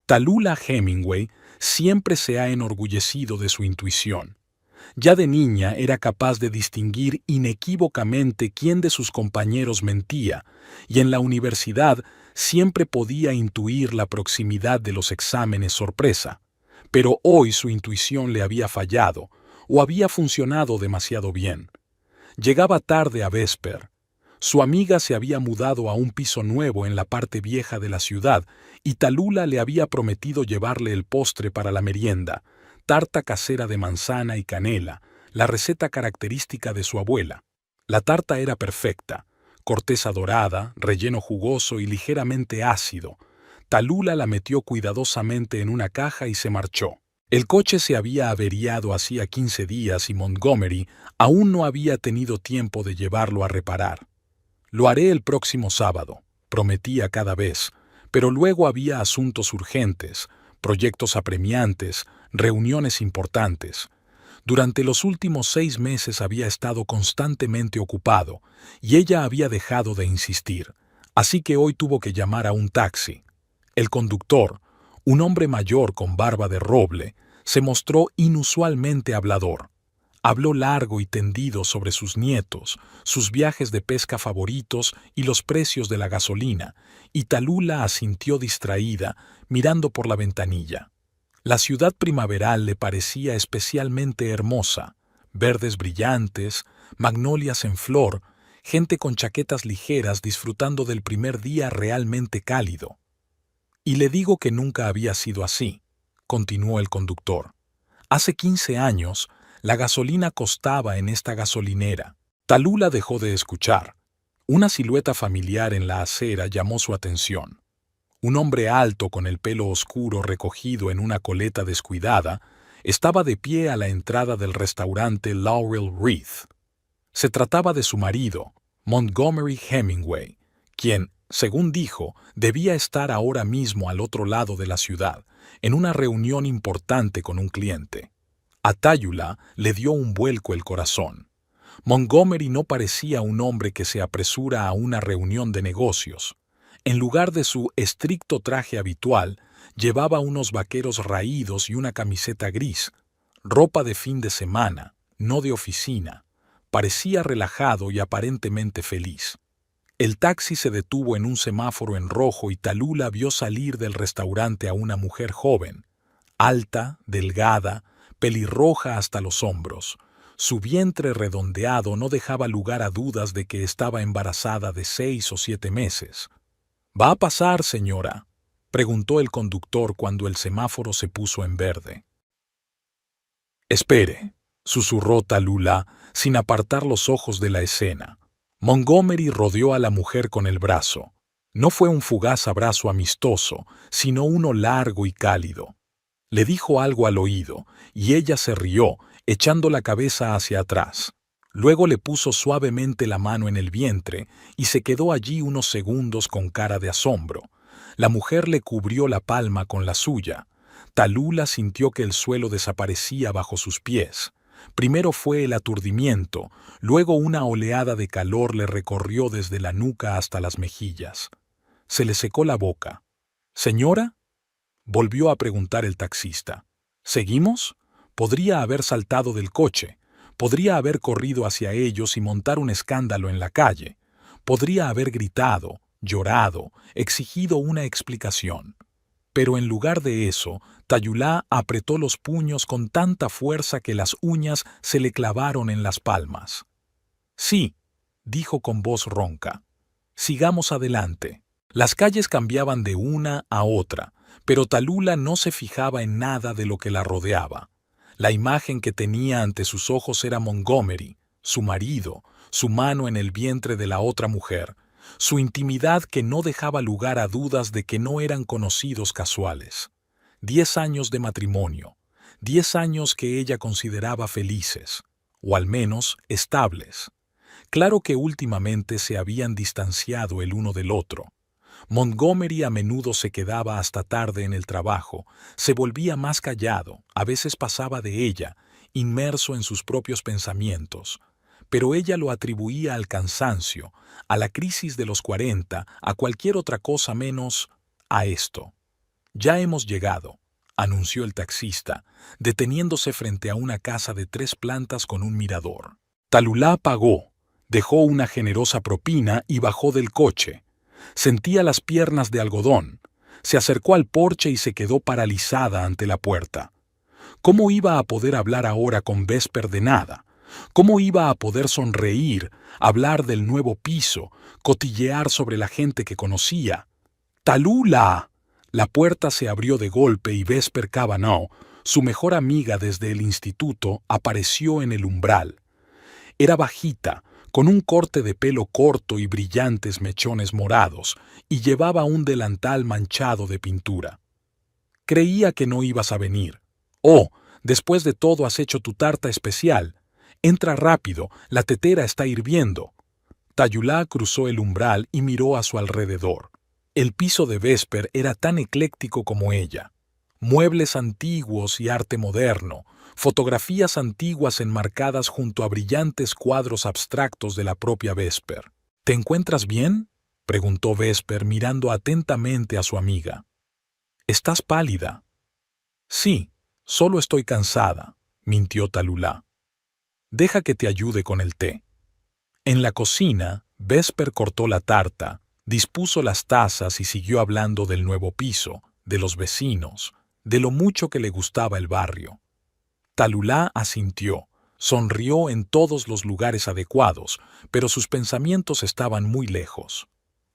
Tallulah Hemingway siempre se ha enorgullecido de su intuición. Ya de niña era capaz de distinguir inequívocamente quién de sus compañeros mentía, y en la universidad siempre podía intuir la proximidad de los exámenes sorpresa. Pero hoy su intuición le había fallado, o había funcionado demasiado bien. Llegaba tarde a Vesper. Su amiga se había mudado a un piso nuevo en la parte vieja de la ciudad y Tallulah le había prometido llevarle el postre para la merienda, tarta casera de manzana y canela, la receta característica de su abuela. La tarta era perfecta, corteza dorada, relleno jugoso y ligeramente ácido. Tallulah la metió cuidadosamente en una caja y se marchó. El coche se había averiado hacía 15 días y Montgomery aún no había tenido tiempo de llevarlo a reparar. Lo haré el próximo sábado, prometía cada vez, pero luego había asuntos urgentes, proyectos apremiantes, reuniones importantes. Durante los últimos 6 meses había estado constantemente ocupado, y ella había dejado de insistir, así que hoy tuvo que llamar a un taxi. El conductor, un hombre mayor con barba de roble, se mostró inusualmente hablador. Habló largo y tendido sobre sus nietos, sus viajes de pesca favoritos y los precios de la gasolina, y Tallulah asintió distraída, mirando por la ventanilla. La ciudad primaveral le parecía especialmente hermosa, verdes brillantes, magnolias en flor, gente con chaquetas ligeras disfrutando del primer día realmente cálido. Y le digo que nunca había sido así, continuó el conductor. Hace 15 años, la gasolina costaba en esta gasolinera. Tallulah dejó de escuchar. Una silueta familiar en la acera llamó su atención. Un hombre alto con el pelo oscuro recogido en una coleta descuidada estaba de pie a la entrada del restaurante Laurel Wreath. Se trataba de su marido, Montgomery Hemingway, quien, según dijo, debía estar ahora mismo al otro lado de la ciudad, en una reunión importante con un cliente. A Tallulah le dio un vuelco el corazón. Montgomery no parecía un hombre que se apresura a una reunión de negocios. En lugar de su estricto traje habitual, llevaba unos vaqueros raídos y una camiseta gris, ropa de fin de semana, no de oficina. Parecía relajado y aparentemente feliz. El taxi se detuvo en un semáforo en rojo y Tallulah vio salir del restaurante a una mujer joven, alta, delgada, pelirroja hasta los hombros. Su vientre redondeado no dejaba lugar a dudas de que estaba embarazada de 6 o 7 meses. —¿Va a pasar, señora? —preguntó el conductor cuando el semáforo se puso en verde. —Espere —susurró Tallulah, sin apartar los ojos de la escena. Montgomery rodeó a la mujer con el brazo. No fue un fugaz abrazo amistoso, sino uno largo y cálido. Le dijo algo al oído, y ella se rió, echando la cabeza hacia atrás. Luego le puso suavemente la mano en el vientre y se quedó allí unos segundos con cara de asombro. La mujer le cubrió la palma con la suya. Tallulah sintió que el suelo desaparecía bajo sus pies. Primero fue el aturdimiento, luego una oleada de calor le recorrió desde la nuca hasta las mejillas. Se le secó la boca. —¿Señora? —volvió a preguntar el taxista. —¿Seguimos? Podría haber saltado del coche. Podría haber corrido hacia ellos y montar un escándalo en la calle. Podría haber gritado, llorado, exigido una explicación. Pero en lugar de eso, Tallulah apretó los puños con tanta fuerza que las uñas se le clavaron en las palmas. —Sí —dijo con voz ronca—, sigamos adelante. Las calles cambiaban de una a otra, pero Tallulah no se fijaba en nada de lo que la rodeaba. La imagen que tenía ante sus ojos era Montgomery, su marido, su mano en el vientre de la otra mujer, su intimidad que no dejaba lugar a dudas de que no eran conocidos casuales. 10 años de matrimonio, 10 años que ella consideraba felices, o al menos estables. Claro que últimamente se habían distanciado el uno del otro. Montgomery a menudo se quedaba hasta tarde en el trabajo, se volvía más callado, a veces pasaba de ella, inmerso en sus propios pensamientos. Pero ella lo atribuía al cansancio, a la crisis de los 40, a cualquier otra cosa menos a esto. Ya hemos llegado, anunció el taxista, deteniéndose frente a una casa de 3 plantas con un mirador. Talulá pagó, dejó una generosa propina y bajó del coche. Sentía las piernas de algodón. Se acercó al porche y se quedó paralizada ante la puerta. ¿Cómo iba a poder hablar ahora con Vesper de nada? ¿Cómo iba a poder sonreír, hablar del nuevo piso, cotillear sobre la gente que conocía? ¡Talula! La puerta se abrió de golpe y Vesper Cavanaugh, su mejor amiga desde el instituto, apareció en el umbral. Era bajita, con un corte de pelo corto y brillantes mechones morados, y llevaba un delantal manchado de pintura. Creía que no ibas a venir. Oh, después de todo has hecho tu tarta especial. Entra rápido, la tetera está hirviendo. Talulá cruzó el umbral y miró a su alrededor. El piso de Vesper era tan ecléctico como ella. Muebles antiguos y arte moderno, fotografías antiguas enmarcadas junto a brillantes cuadros abstractos de la propia Vesper. ¿Te encuentras bien?, preguntó Vesper mirando atentamente a su amiga. «Estás pálida». «Sí, solo estoy cansada», mintió Talulá. «Deja que te ayude con el té». En la cocina, Vesper cortó la tarta, dispuso las tazas y siguió hablando del nuevo piso, de los vecinos, de lo mucho que le gustaba el barrio. Talulá asintió, sonrió en todos los lugares adecuados, pero sus pensamientos estaban muy lejos.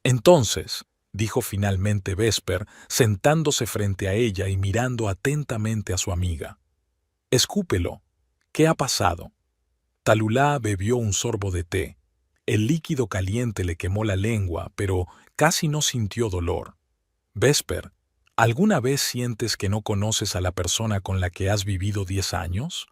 «Entonces», dijo finalmente Vesper, sentándose frente a ella y mirando atentamente a su amiga. «Escúpelo. ¿Qué ha pasado?» Talulá bebió un sorbo de té. El líquido caliente le quemó la lengua, pero casi no sintió dolor. «Vesper, ¿alguna vez sientes que no conoces a la persona con la que has vivido 10 años?»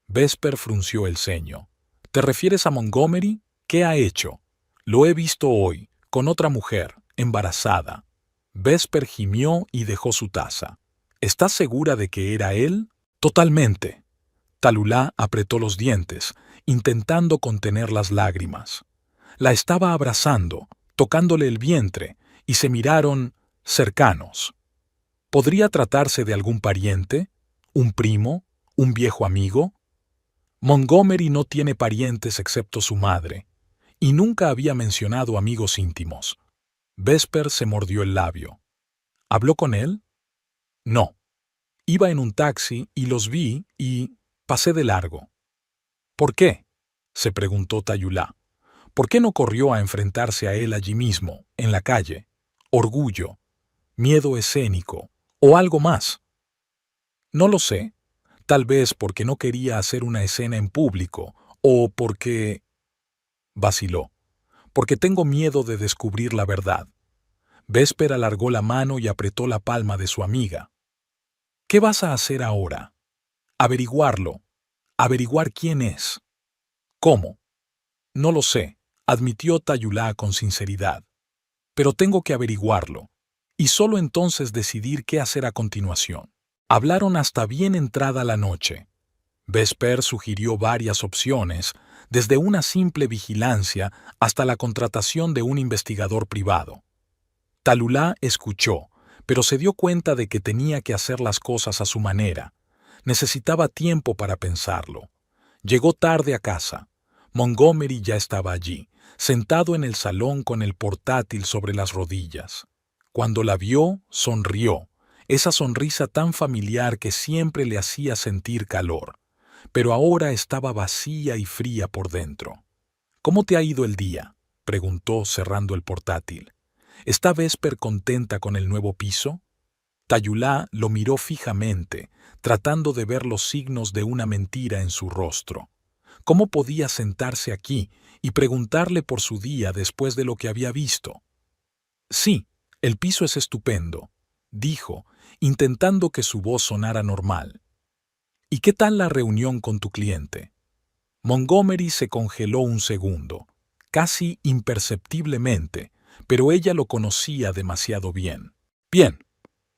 Vesper frunció el ceño. «¿Te refieres a Montgomery? ¿Qué ha hecho?» «Lo he visto hoy, con otra mujer, embarazada». Vesper gimió y dejó su taza. «¿Estás segura de que era él?» «Totalmente». Talulá apretó los dientes, intentando contener las lágrimas. La estaba abrazando, tocándole el vientre, y se miraron cercanos. ¿Podría tratarse de algún pariente? ¿Un primo? ¿Un viejo amigo? Montgomery no tiene parientes excepto su madre, y nunca había mencionado amigos íntimos. Vesper se mordió el labio. ¿Habló con él? No. Iba en un taxi y los vi y pasé de largo. ¿Por qué?, se preguntó Talulá. ¿Por qué no corrió a enfrentarse a él allí mismo, en la calle? Orgullo, miedo escénico, o algo más. No lo sé. Tal vez porque no quería hacer una escena en público, o porque... vaciló. Porque tengo miedo de descubrir la verdad. Vesper alargó la mano y apretó la palma de su amiga. ¿Qué vas a hacer ahora? Averiguarlo. Averiguar quién es. ¿Cómo? No lo sé, admitió Talulá con sinceridad. Pero tengo que averiguarlo, y solo entonces decidir qué hacer a continuación. Hablaron hasta bien entrada la noche. Vesper sugirió varias opciones, desde una simple vigilancia hasta la contratación de un investigador privado. Talulá escuchó, pero se dio cuenta de que tenía que hacer las cosas a su manera. Necesitaba tiempo para pensarlo. Llegó tarde a casa. Montgomery ya estaba allí, sentado en el salón con el portátil sobre las rodillas. Cuando la vio, sonrió, esa sonrisa tan familiar que siempre le hacía sentir calor. Pero ahora estaba vacía y fría por dentro. «¿Cómo te ha ido el día?», preguntó cerrando el portátil. «¿Está Vesper contenta con el nuevo piso?» Talulá lo miró fijamente, tratando de ver los signos de una mentira en su rostro. ¿Cómo podía sentarse aquí y preguntarle por su día después de lo que había visto? «Sí, el piso es estupendo», dijo, intentando que su voz sonara normal. «¿Y qué tal la reunión con tu cliente?» Montgomery se congeló un segundo, casi imperceptiblemente, pero ella lo conocía demasiado bien. «Bien»,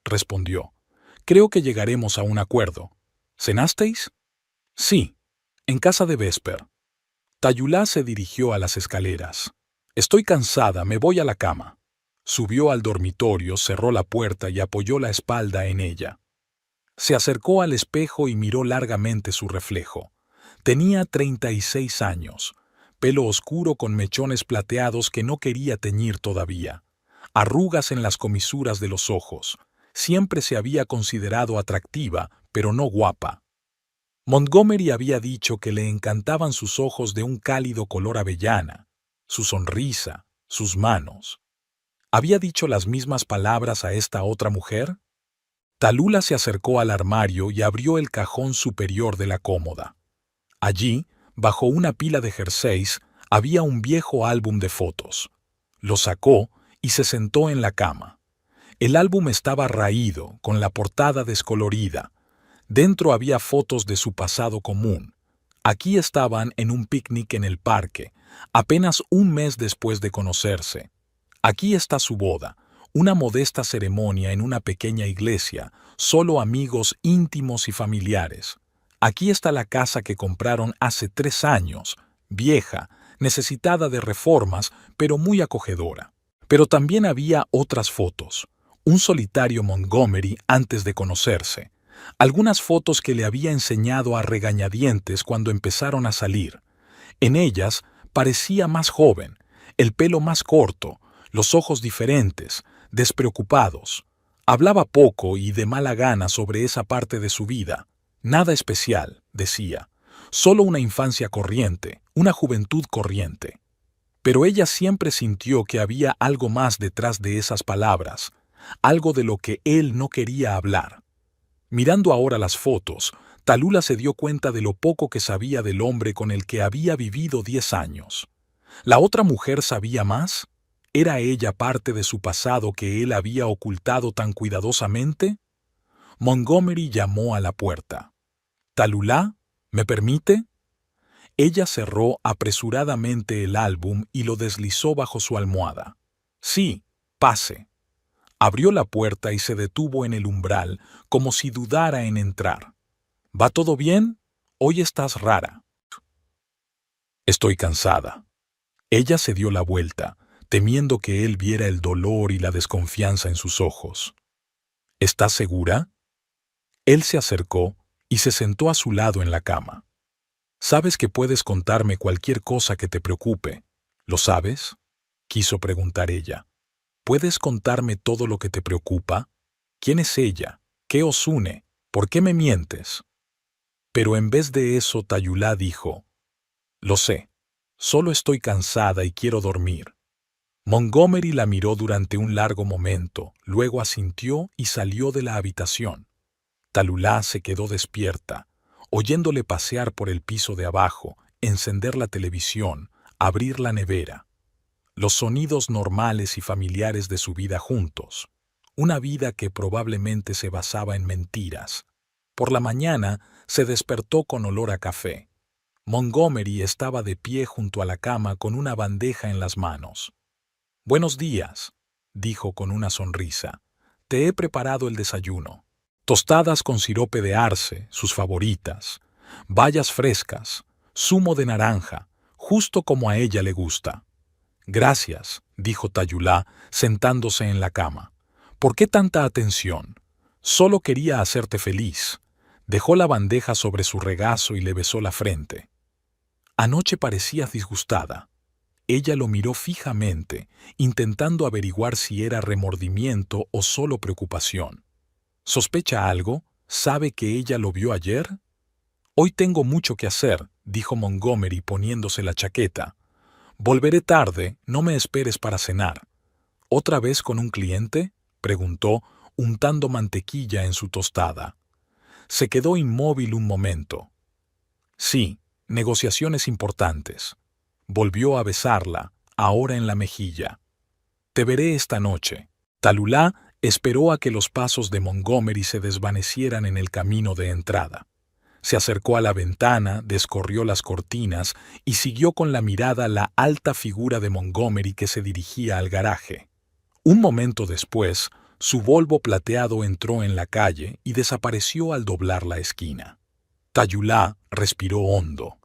respondió. «Creo que llegaremos a un acuerdo. ¿Cenasteis?» «Sí, en casa de Vesper». Talulá se dirigió a las escaleras. «Estoy cansada, me voy a la cama». Subió al dormitorio, cerró la puerta y apoyó la espalda en ella. Se acercó al espejo y miró largamente su reflejo. Tenía 36 años, pelo oscuro con mechones plateados que no quería teñir todavía, arrugas en las comisuras de los ojos. Siempre se había considerado atractiva, pero no guapa. Montgomery había dicho que le encantaban sus ojos de un cálido color avellana, su sonrisa, sus manos. ¿Había dicho las mismas palabras a esta otra mujer? Tallulah se acercó al armario y abrió el cajón superior de la cómoda. Allí, bajo una pila de jerseys, había un viejo álbum de fotos. Lo sacó y se sentó en la cama. El álbum estaba raído, con la portada descolorida. Dentro había fotos de su pasado común. Aquí estaban en un picnic en el parque, apenas un mes después de conocerse. Aquí está su boda, una modesta ceremonia en una pequeña iglesia, solo amigos íntimos y familiares. Aquí está la casa que compraron hace 3 años, vieja, necesitada de reformas, pero muy acogedora. Pero también había otras fotos. Un solitario Montgomery antes de conocerse. Algunas fotos que le había enseñado a regañadientes cuando empezaron a salir. En ellas parecía más joven, el pelo más corto, los ojos diferentes, despreocupados. Hablaba poco y de mala gana sobre esa parte de su vida. Nada especial, decía. Solo una infancia corriente, una juventud corriente. Pero ella siempre sintió que había algo más detrás de esas palabras, algo de lo que él no quería hablar. Mirando ahora las fotos, Tallulah se dio cuenta de lo poco que sabía del hombre con el que había vivido 10 años. ¿La otra mujer sabía más? ¿Era ella parte de su pasado que él había ocultado tan cuidadosamente? Montgomery llamó a la puerta. «Tallulah, ¿me permite?» Ella cerró apresuradamente el álbum y lo deslizó bajo su almohada. «Sí, pase». Abrió la puerta y se detuvo en el umbral, como si dudara en entrar. «¿Va todo bien? Hoy estás rara». «Estoy cansada». Ella se dio la vuelta, temiendo que él viera el dolor y la desconfianza en sus ojos. «¿Estás segura?» Él se acercó y se sentó a su lado en la cama. «Sabes que puedes contarme cualquier cosa que te preocupe. ¿Lo sabes?», quiso preguntar ella. «¿Puedes contarme todo lo que te preocupa? ¿Quién es ella? ¿Qué os une? ¿Por qué me mientes?». Pero en vez de eso, Tallulah dijo: «Lo sé. Solo estoy cansada y quiero dormir». Montgomery la miró durante un largo momento, luego asintió y salió de la habitación. Tallulah se quedó despierta, oyéndole pasear por el piso de abajo, encender la televisión, abrir la nevera. Los sonidos normales y familiares de su vida juntos. Una vida que probablemente se basaba en mentiras. Por la mañana se despertó con olor a café. Montgomery estaba de pie junto a la cama con una bandeja en las manos. «Buenos días», dijo con una sonrisa. «Te he preparado el desayuno. Tostadas con sirope de arce, sus favoritas. Bayas frescas, zumo de naranja, justo como a ella le gusta». «Gracias», dijo Tallulah, sentándose en la cama. «¿Por qué tanta atención? Solo quería hacerte feliz». Dejó la bandeja sobre su regazo y le besó la frente. Anoche parecías disgustada. Ella lo miró fijamente, intentando averiguar si era remordimiento o solo preocupación. ¿Sospecha algo? ¿Sabe que ella lo vio ayer? «Hoy tengo mucho que hacer», dijo Montgomery poniéndose la chaqueta. «Volveré tarde, no me esperes para cenar». «¿Otra vez con un cliente?», preguntó, untando mantequilla en su tostada. Se quedó inmóvil un momento. «Sí, negociaciones importantes». Volvió a besarla, ahora en la mejilla. «Te veré esta noche». Tallulah esperó a que los pasos de Montgomery se desvanecieran en el camino de entrada. Se acercó a la ventana, descorrió las cortinas y siguió con la mirada la alta figura de Montgomery que se dirigía al garaje. Un momento después, su Volvo plateado entró en la calle y desapareció al doblar la esquina. Tallulah respiró hondo.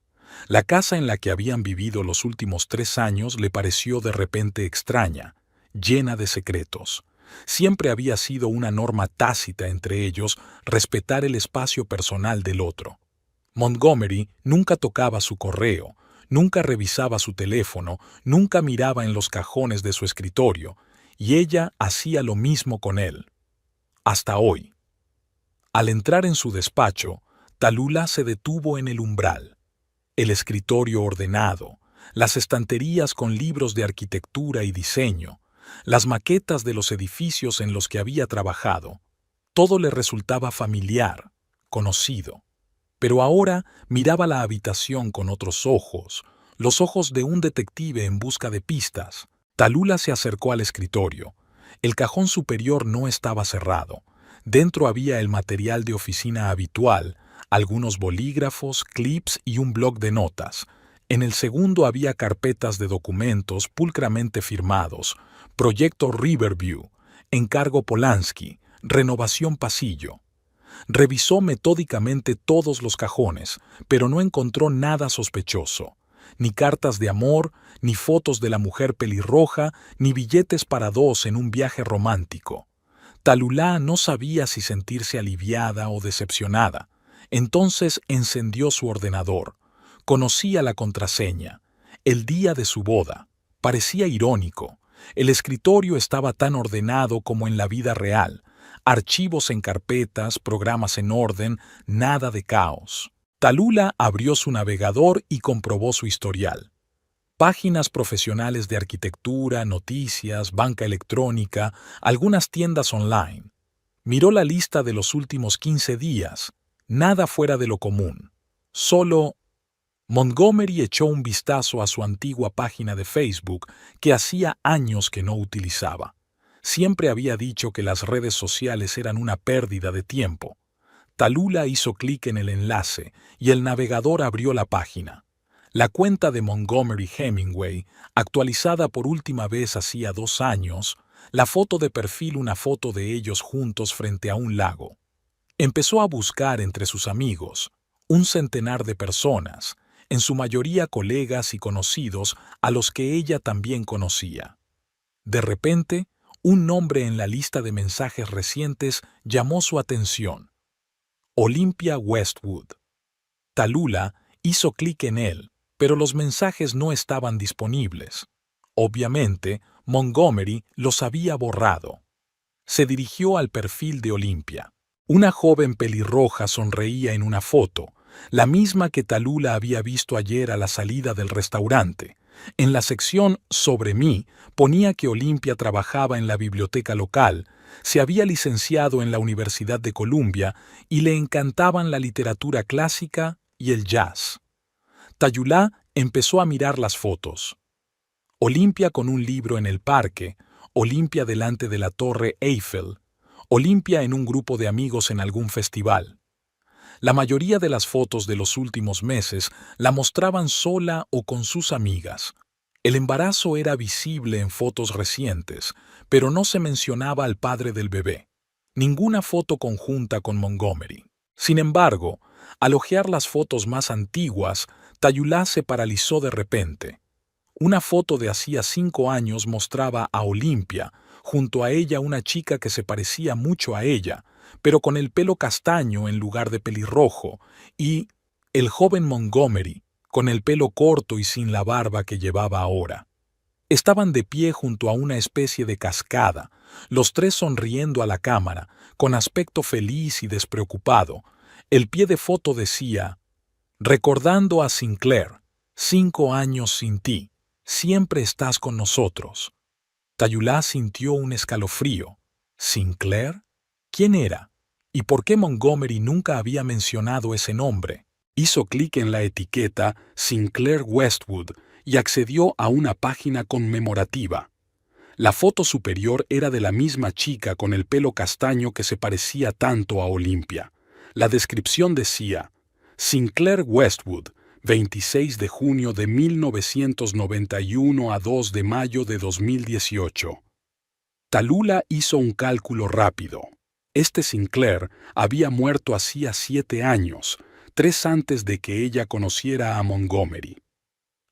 La casa en la que habían vivido los últimos 3 años le pareció de repente extraña, llena de secretos. Siempre había sido una norma tácita entre ellos respetar el espacio personal del otro. Montgomery nunca tocaba su correo, nunca revisaba su teléfono, nunca miraba en los cajones de su escritorio, y ella hacía lo mismo con él. Hasta hoy. Al entrar en su despacho, Tallulah se detuvo en el umbral. El escritorio ordenado, las estanterías con libros de arquitectura y diseño, las maquetas de los edificios en los que había trabajado, todo le resultaba familiar, conocido. Pero ahora miraba la habitación con otros ojos, los ojos de un detective en busca de pistas. Tallulah se acercó al escritorio. El cajón superior no estaba cerrado. Dentro había el material de oficina habitual, algunos bolígrafos, clips y un bloc de notas. En el segundo había carpetas de documentos pulcramente firmados, proyecto Riverview, encargo Polanski, renovación Pasillo. Revisó metódicamente todos los cajones, pero no encontró nada sospechoso. Ni cartas de amor, ni fotos de la mujer pelirroja, ni billetes para dos en un viaje romántico. Tallulah no sabía si sentirse aliviada o decepcionada. Entonces encendió su ordenador. Conocía la contraseña. El día de su boda. Parecía irónico. El escritorio estaba tan ordenado como en la vida real. Archivos en carpetas, programas en orden, nada de caos. Tallulah abrió su navegador y comprobó su historial. Páginas profesionales de arquitectura, noticias, banca electrónica, algunas tiendas online. Miró la lista de los últimos 15 días. Nada fuera de lo común. Solo... Montgomery echó un vistazo a su antigua página de Facebook que hacía años que no utilizaba. Siempre había dicho que las redes sociales eran una pérdida de tiempo. Tallulah hizo clic en el enlace y el navegador abrió la página. La cuenta de Montgomery Hemingway, actualizada por última vez hacía 2 años, la foto de perfil una foto de ellos juntos frente a un lago. Empezó a buscar entre sus amigos, un centenar de personas, en su mayoría colegas y conocidos a los que ella también conocía. De repente, un nombre en la lista de mensajes recientes llamó su atención. Olympia Westwood. Tallulah hizo clic en él, pero los mensajes no estaban disponibles. Obviamente, Montgomery los había borrado. Se dirigió al perfil de Olympia. Una joven pelirroja sonreía en una foto, la misma que Tallulah había visto ayer a la salida del restaurante. En la sección Sobre mí ponía que Olympia trabajaba en la biblioteca local, se había licenciado en la Universidad de Columbia y le encantaban la literatura clásica y el jazz. Tallulah empezó a mirar las fotos. Olympia con un libro en el parque, Olympia delante de la Torre Eiffel, Olympia en un grupo de amigos en algún festival. La mayoría de las fotos de los últimos meses la mostraban sola o con sus amigas. El embarazo era visible en fotos recientes, pero no se mencionaba al padre del bebé. Ninguna foto conjunta con Montgomery. Sin embargo, al hojear las fotos más antiguas, Tallulah se paralizó de repente. Una foto de hacía 5 años mostraba a Olympia, junto a ella una chica que se parecía mucho a ella, pero con el pelo castaño en lugar de pelirrojo, y el joven Montgomery, con el pelo corto y sin la barba que llevaba ahora. Estaban de pie junto a una especie de cascada, los tres sonriendo a la cámara, con aspecto feliz y despreocupado. El pie de foto decía, recordando a Sinclair, 5 años sin ti, siempre estás con nosotros. Tallulah sintió un escalofrío. ¿Sinclair? ¿Quién era? ¿Y por qué Montgomery nunca había mencionado ese nombre? Hizo clic en la etiqueta Sinclair Westwood y accedió a una página conmemorativa. La foto superior era de la misma chica con el pelo castaño que se parecía tanto a Olympia. La descripción decía, Sinclair Westwood, 26 de junio de 1991 a 2 de mayo de 2018. Tallulah hizo un cálculo rápido. Este Sinclair había muerto hacía 7 años, 3 antes de que ella conociera a Montgomery.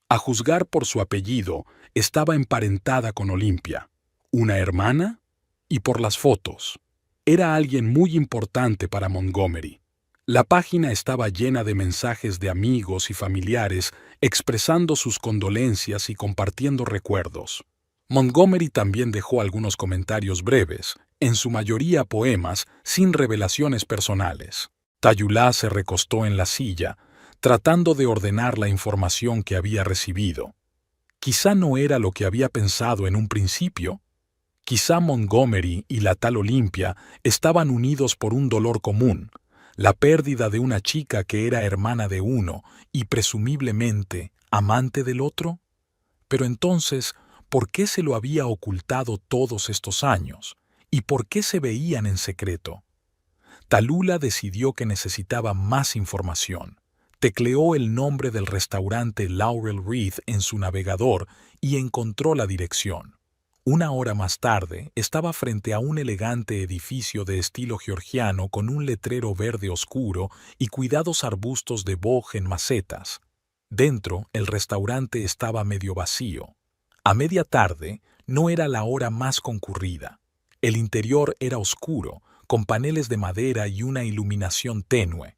A juzgar por su apellido, estaba emparentada con Olympia. ¿Una hermana? Y por las fotos. Era alguien muy importante para Montgomery. La página estaba llena de mensajes de amigos y familiares expresando sus condolencias y compartiendo recuerdos. Montgomery también dejó algunos comentarios breves, en su mayoría poemas, sin revelaciones personales. Tayulá se recostó en la silla, tratando de ordenar la información que había recibido. Quizá no era lo que había pensado en un principio. Quizá Montgomery y la tal Olimpia estaban unidos por un dolor común, la pérdida de una chica que era hermana de uno y presumiblemente amante del otro. Pero entonces, ¿por qué se lo había ocultado todos estos años? ¿Y por qué se veían en secreto? Tallulah decidió que necesitaba más información. Tecleó el nombre del restaurante Laurel Reed en su navegador y encontró la dirección. Una hora más tarde, estaba frente a un elegante edificio de estilo georgiano con un letrero verde oscuro y cuidados arbustos de boj en macetas. Dentro, el restaurante estaba medio vacío. A media tarde, no era la hora más concurrida. El interior era oscuro, con paneles de madera y una iluminación tenue.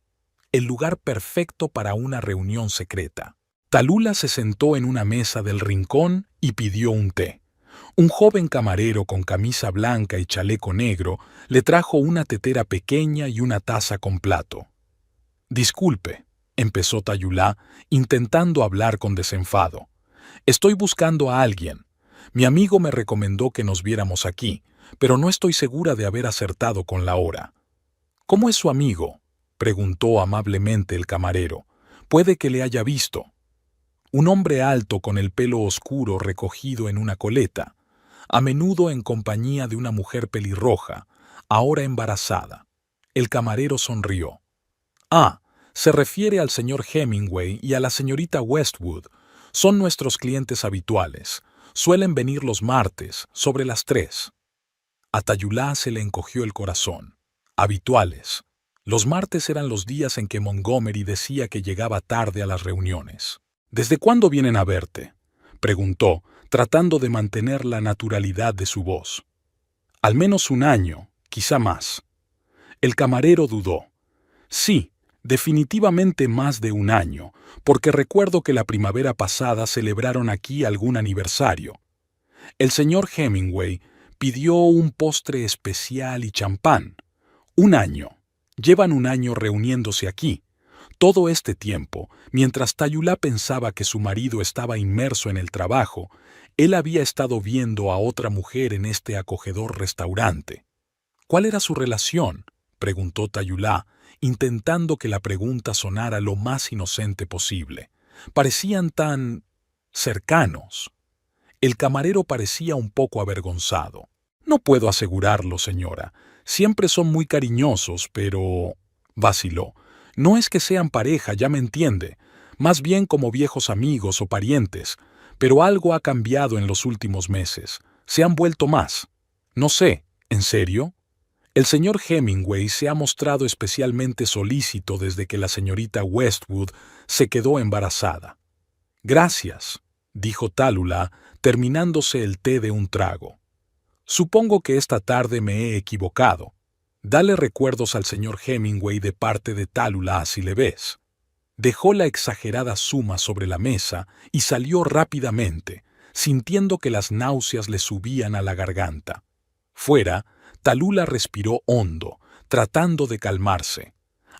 El lugar perfecto para una reunión secreta. Tallulah se sentó en una mesa del rincón y pidió un té. Un joven camarero con camisa blanca y chaleco negro le trajo una tetera pequeña y una taza con plato. «Disculpe», empezó Tallulah, intentando hablar con desenfado. «Estoy buscando a alguien. Mi amigo me recomendó que nos viéramos aquí, pero no estoy segura de haber acertado con la hora». «¿Cómo es su amigo?», preguntó amablemente el camarero. «Puede que le haya visto». Un hombre alto con el pelo oscuro recogido en una coleta, a menudo en compañía de una mujer pelirroja, ahora embarazada. El camarero sonrió. «Ah, se refiere al señor Hemingway y a la señorita Westwood. Son nuestros clientes habituales. Suelen venir los martes, sobre las 3». A Tallulah se le encogió el corazón. Habituales. Los martes eran los días en que Montgomery decía que llegaba tarde a las reuniones. «¿Desde cuándo vienen a verte?», preguntó, tratando de mantener la naturalidad de su voz. «Al menos un año, quizá más». El camarero dudó. «Sí, definitivamente más de un año, porque recuerdo que la primavera pasada celebraron aquí algún aniversario. El señor Hemingway pidió un postre especial y champán. Un año. Llevan un año reuniéndose aquí. Todo este tiempo, mientras Tallulah pensaba que su marido estaba inmerso en el trabajo, él había estado viendo a otra mujer en este acogedor restaurante». «¿Cuál era su relación?», preguntó Tallulah, intentando que la pregunta sonara lo más inocente posible. Parecían tan cercanos. El camarero parecía un poco avergonzado. «No puedo asegurarlo, señora. Siempre son muy cariñosos, pero...», vaciló. «No es que sean pareja, ya me entiende. Más bien como viejos amigos o parientes. Pero algo ha cambiado en los últimos meses. Se han vuelto más. No sé, ¿en serio? El señor Hemingway se ha mostrado especialmente solícito desde que la señorita Westwood se quedó embarazada». «Gracias», dijo Tallulah, terminándose el té de un trago. «Supongo que esta tarde me he equivocado. Dale recuerdos al señor Hemingway de parte de Tallulah si le ves». Dejó la exagerada suma sobre la mesa y salió rápidamente, sintiendo que las náuseas le subían a la garganta. Fuera, Tallulah respiró hondo, tratando de calmarse.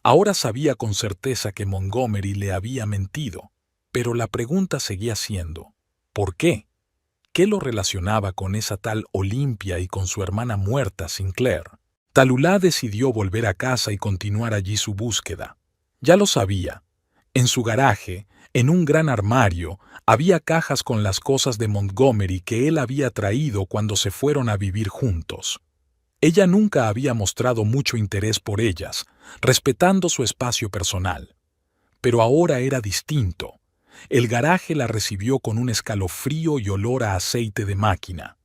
Ahora sabía con certeza que Montgomery le había mentido, pero la pregunta seguía siendo, ¿por qué? ¿Qué lo relacionaba con esa tal Olimpia y con su hermana muerta, Sinclair? Tallulah decidió volver a casa y continuar allí su búsqueda. Ya lo sabía. En su garaje, en un gran armario, había cajas con las cosas de Montgomery que él había traído cuando se fueron a vivir juntos. Ella nunca había mostrado mucho interés por ellas, respetando su espacio personal. Pero ahora era distinto. El garaje la recibió con un escalofrío y olor a aceite de máquina.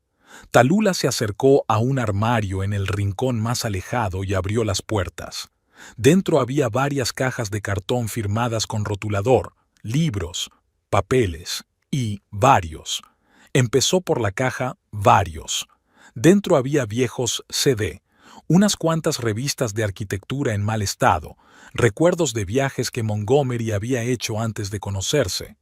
Tallulah se acercó a un armario en el rincón más alejado y abrió las puertas. Dentro había varias cajas de cartón firmadas con rotulador, libros, papeles y varios. Empezó por la caja varios. Dentro había viejos CD, unas cuantas revistas de arquitectura en mal estado, recuerdos de viajes que Montgomery había hecho antes de conocerse.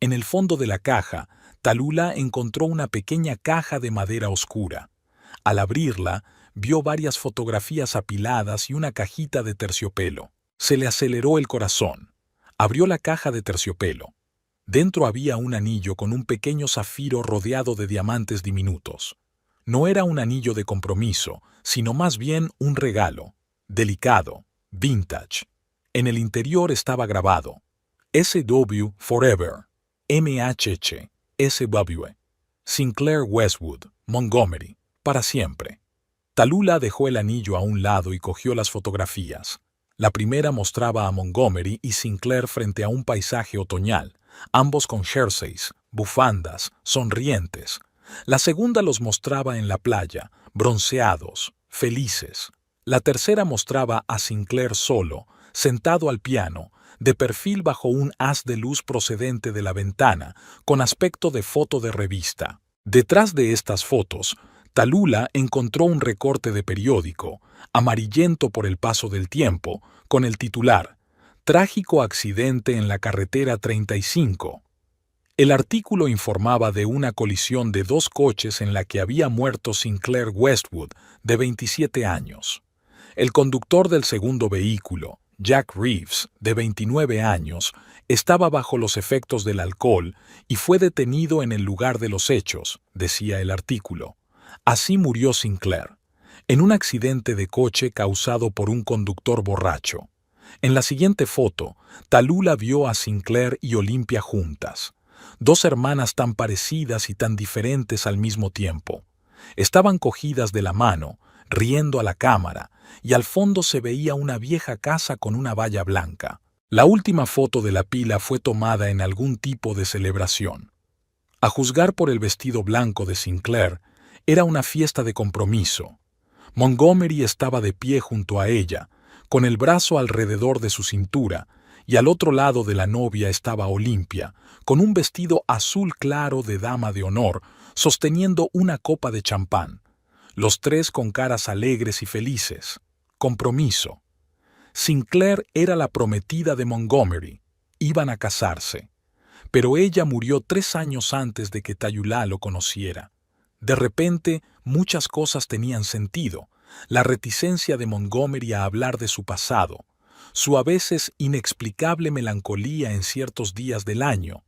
En el fondo de la caja, Tallulah encontró una pequeña caja de madera oscura. Al abrirla, vio varias fotografías apiladas y una cajita de terciopelo. Se le aceleró el corazón. Abrió la caja de terciopelo. Dentro había un anillo con un pequeño zafiro rodeado de diamantes diminutos. No era un anillo de compromiso, sino más bien un regalo, delicado, vintage. En el interior estaba grabado: S.W. Forever, M.H.H. S.W. Sinclair Westwood, Montgomery, para siempre. Tallulah dejó el anillo a un lado y cogió las fotografías. La primera mostraba a Montgomery y Sinclair frente a un paisaje otoñal, ambos con jerseys, bufandas, sonrientes. La segunda los mostraba en la playa, bronceados, felices. La tercera mostraba a Sinclair solo, sentado al piano, de perfil bajo un haz de luz procedente de la ventana, con aspecto de foto de revista. Detrás de estas fotos, Tallulah encontró un recorte de periódico, amarillento por el paso del tiempo, con el titular: Trágico accidente en la carretera 35. El artículo informaba de una colisión de dos coches en la que había muerto Sinclair Westwood, de 27 años. El conductor del segundo vehículo, Jack Reeves, de 29 años, estaba bajo los efectos del alcohol y fue detenido en el lugar de los hechos, decía el artículo. Así murió Sinclair, en un accidente de coche causado por un conductor borracho. En la siguiente foto, Tallulah vio a Sinclair y Olympia juntas. Dos hermanas tan parecidas y tan diferentes al mismo tiempo. Estaban cogidas de la mano, riendo a la cámara, y al fondo se veía una vieja casa con una valla blanca. La última foto de la pila fue tomada en algún tipo de celebración. A juzgar por el vestido blanco de Sinclair, era una fiesta de compromiso. Montgomery estaba de pie junto a ella, con el brazo alrededor de su cintura, y al otro lado de la novia estaba Olympia, con un vestido azul claro de dama de honor, sosteniendo una copa de champán. Los tres con caras alegres y felices. Compromiso. Sinclair era la prometida de Montgomery. Iban a casarse. Pero ella murió 3 años antes de que Tallulah lo conociera. De repente, muchas cosas tenían sentido. La reticencia de Montgomery a hablar de su pasado, su a veces inexplicable melancolía en ciertos días del año,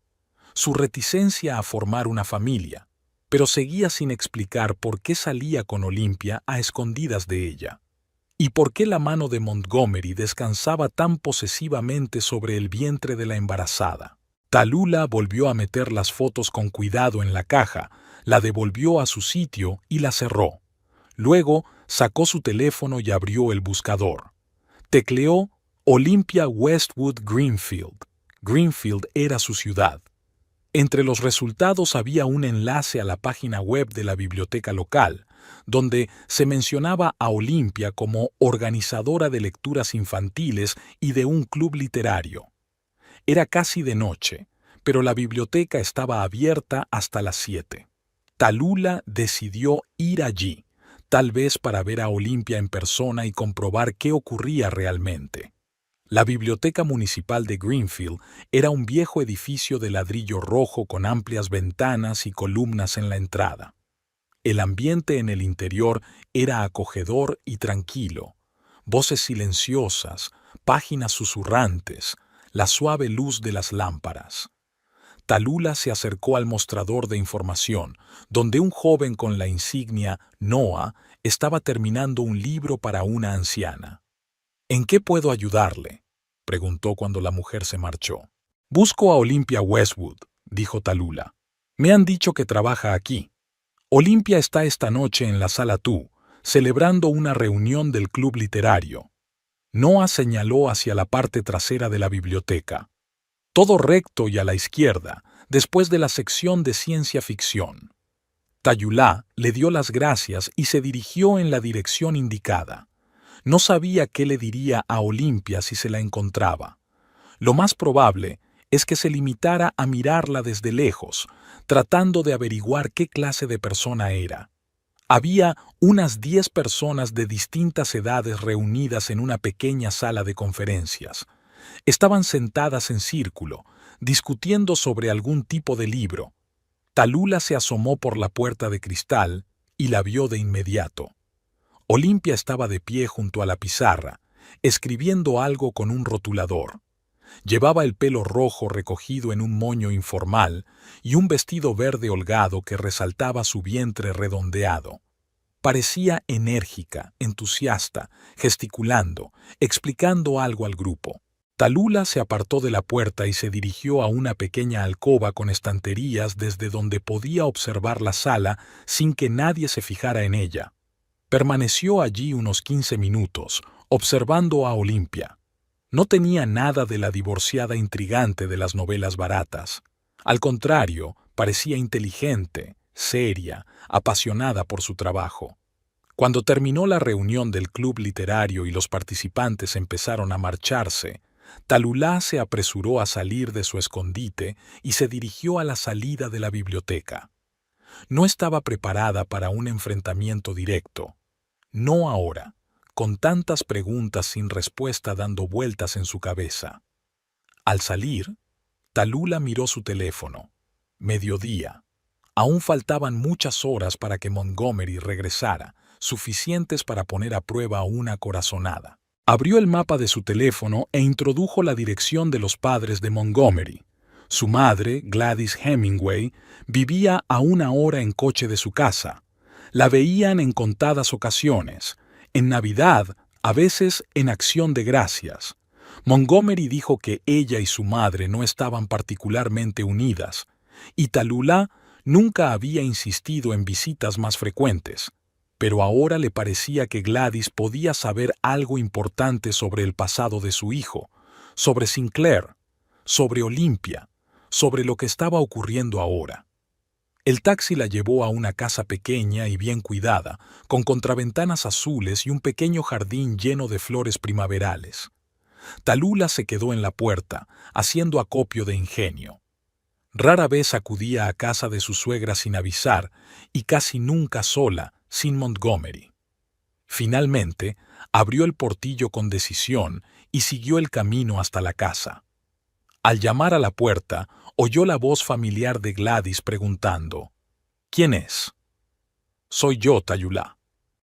su reticencia a formar una familia, pero seguía sin explicar por qué salía con Olympia a escondidas de ella, y por qué la mano de Montgomery descansaba tan posesivamente sobre el vientre de la embarazada. Tallulah volvió a meter las fotos con cuidado en la caja, la devolvió a su sitio y la cerró. Luego sacó su teléfono y abrió el buscador. Tecleó Olympia Westwood Greenfield. Greenfield era su ciudad. Entre los resultados había un enlace a la página web de la biblioteca local, donde se mencionaba a Olympia como organizadora de lecturas infantiles y de un club literario. Era casi de noche, pero la biblioteca estaba abierta hasta las 7. Tallulah decidió ir allí, tal vez para ver a Olympia en persona y comprobar qué ocurría realmente. La Biblioteca Municipal de Greenfield era un viejo edificio de ladrillo rojo con amplias ventanas y columnas en la entrada. El ambiente en el interior era acogedor y tranquilo. Voces silenciosas, páginas susurrantes, la suave luz de las lámparas. Tallulah se acercó al mostrador de información, donde un joven con la insignia Noah estaba terminando un libro para una anciana. ¿En qué puedo ayudarle?, preguntó cuando la mujer se marchó. Busco a Olympia Westwood, dijo Tallulah. Me han dicho que trabaja aquí. Olympia está esta noche en la sala Tú, celebrando una reunión del club literario. Noah señaló hacia la parte trasera de la biblioteca. Todo recto y a la izquierda, después de la sección de ciencia ficción. Tallulah le dio las gracias y se dirigió en la dirección indicada. No sabía qué le diría a Olympia si se la encontraba. Lo más probable es que se limitara a mirarla desde lejos, tratando de averiguar qué clase de persona era. Había unas 10 personas de distintas edades reunidas en una pequeña sala de conferencias. Estaban sentadas en círculo, discutiendo sobre algún tipo de libro. Tallulah se asomó por la puerta de cristal y la vio de inmediato. Olimpia estaba de pie junto a la pizarra, escribiendo algo con un rotulador. Llevaba el pelo rojo recogido en un moño informal y un vestido verde holgado que resaltaba su vientre redondeado. Parecía enérgica, entusiasta, gesticulando, explicando algo al grupo. Tallulah se apartó de la puerta y se dirigió a una pequeña alcoba con estanterías desde donde podía observar la sala sin que nadie se fijara en ella. Permaneció allí unos 15 minutos, observando a Olimpia. No tenía nada de la divorciada intrigante de las novelas baratas. Al contrario, parecía inteligente, seria, apasionada por su trabajo. Cuando terminó la reunión del club literario y los participantes empezaron a marcharse, Tallulah se apresuró a salir de su escondite y se dirigió a la salida de la biblioteca. No estaba preparada para un enfrentamiento directo. No ahora, con tantas preguntas sin respuesta dando vueltas en su cabeza. Al salir, Tallulah miró su teléfono. Mediodía. Aún faltaban muchas horas para que Montgomery regresara, suficientes para poner a prueba una corazonada. Abrió el mapa de su teléfono e introdujo la dirección de los padres de Montgomery. Su madre, Gladys Hemingway, vivía a 1 hora en coche de su casa. La veían en contadas ocasiones. En Navidad, a veces en Acción de Gracias. Montgomery dijo que ella y su madre no estaban particularmente unidas, y Tallulah nunca había insistido en visitas más frecuentes, pero ahora le parecía que Gladys podía saber algo importante sobre el pasado de su hijo, sobre Sinclair, sobre Olimpia, sobre lo que estaba ocurriendo ahora. El taxi la llevó a una casa pequeña y bien cuidada, con contraventanas azules y un pequeño jardín lleno de flores primaverales. Tallulah se quedó en la puerta, haciendo acopio de ingenio. Rara vez acudía a casa de su suegra sin avisar y casi nunca sola, sin Montgomery. Finalmente, abrió el portillo con decisión y siguió el camino hasta la casa. Al llamar a la puerta, oyó la voz familiar de Gladys preguntando: «¿Quién es?» «Soy yo, Tallulah».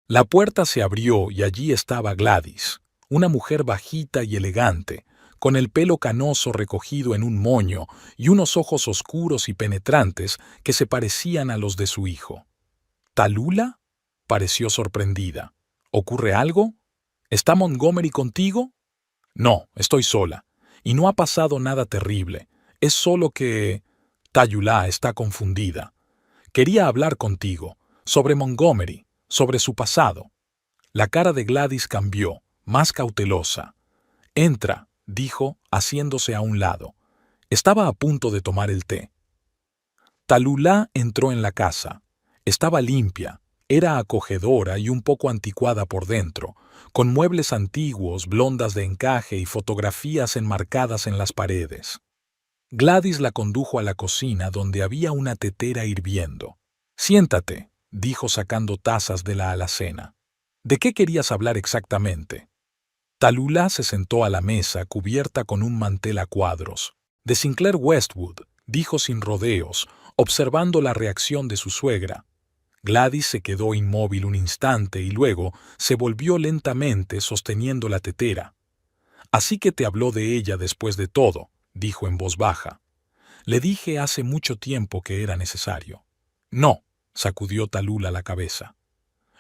La puerta se abrió y allí estaba Gladys, una mujer bajita y elegante, con el pelo canoso recogido en un moño y unos ojos oscuros y penetrantes que se parecían a los de su hijo. «¿Tallulah?», pareció sorprendida. «¿Ocurre algo? ¿Está Montgomery contigo?» «No, estoy sola. Y no ha pasado nada terrible. Es solo que...» Tallulah está confundida. «Quería hablar contigo, sobre Montgomery, sobre su pasado». La cara de Gladys cambió, más cautelosa. «Entra», dijo, haciéndose a un lado. Estaba a punto de tomar el té. Tallulah entró en la casa. Estaba limpia, era acogedora y un poco anticuada por dentro, con muebles antiguos, blondas de encaje y fotografías enmarcadas en las paredes. Gladys la condujo a la cocina donde había una tetera hirviendo. «Siéntate», dijo sacando tazas de la alacena. «¿De qué querías hablar exactamente?» Tallulah se sentó a la mesa cubierta con un mantel a cuadros. «De Sinclair Westwood», dijo sin rodeos, observando la reacción de su suegra. Gladys se quedó inmóvil un instante y luego se volvió lentamente sosteniendo la tetera. «Así que te habló de ella después de todo», dijo en voz baja. «Le dije hace mucho tiempo que era necesario». «No», sacudió Tallulah la cabeza.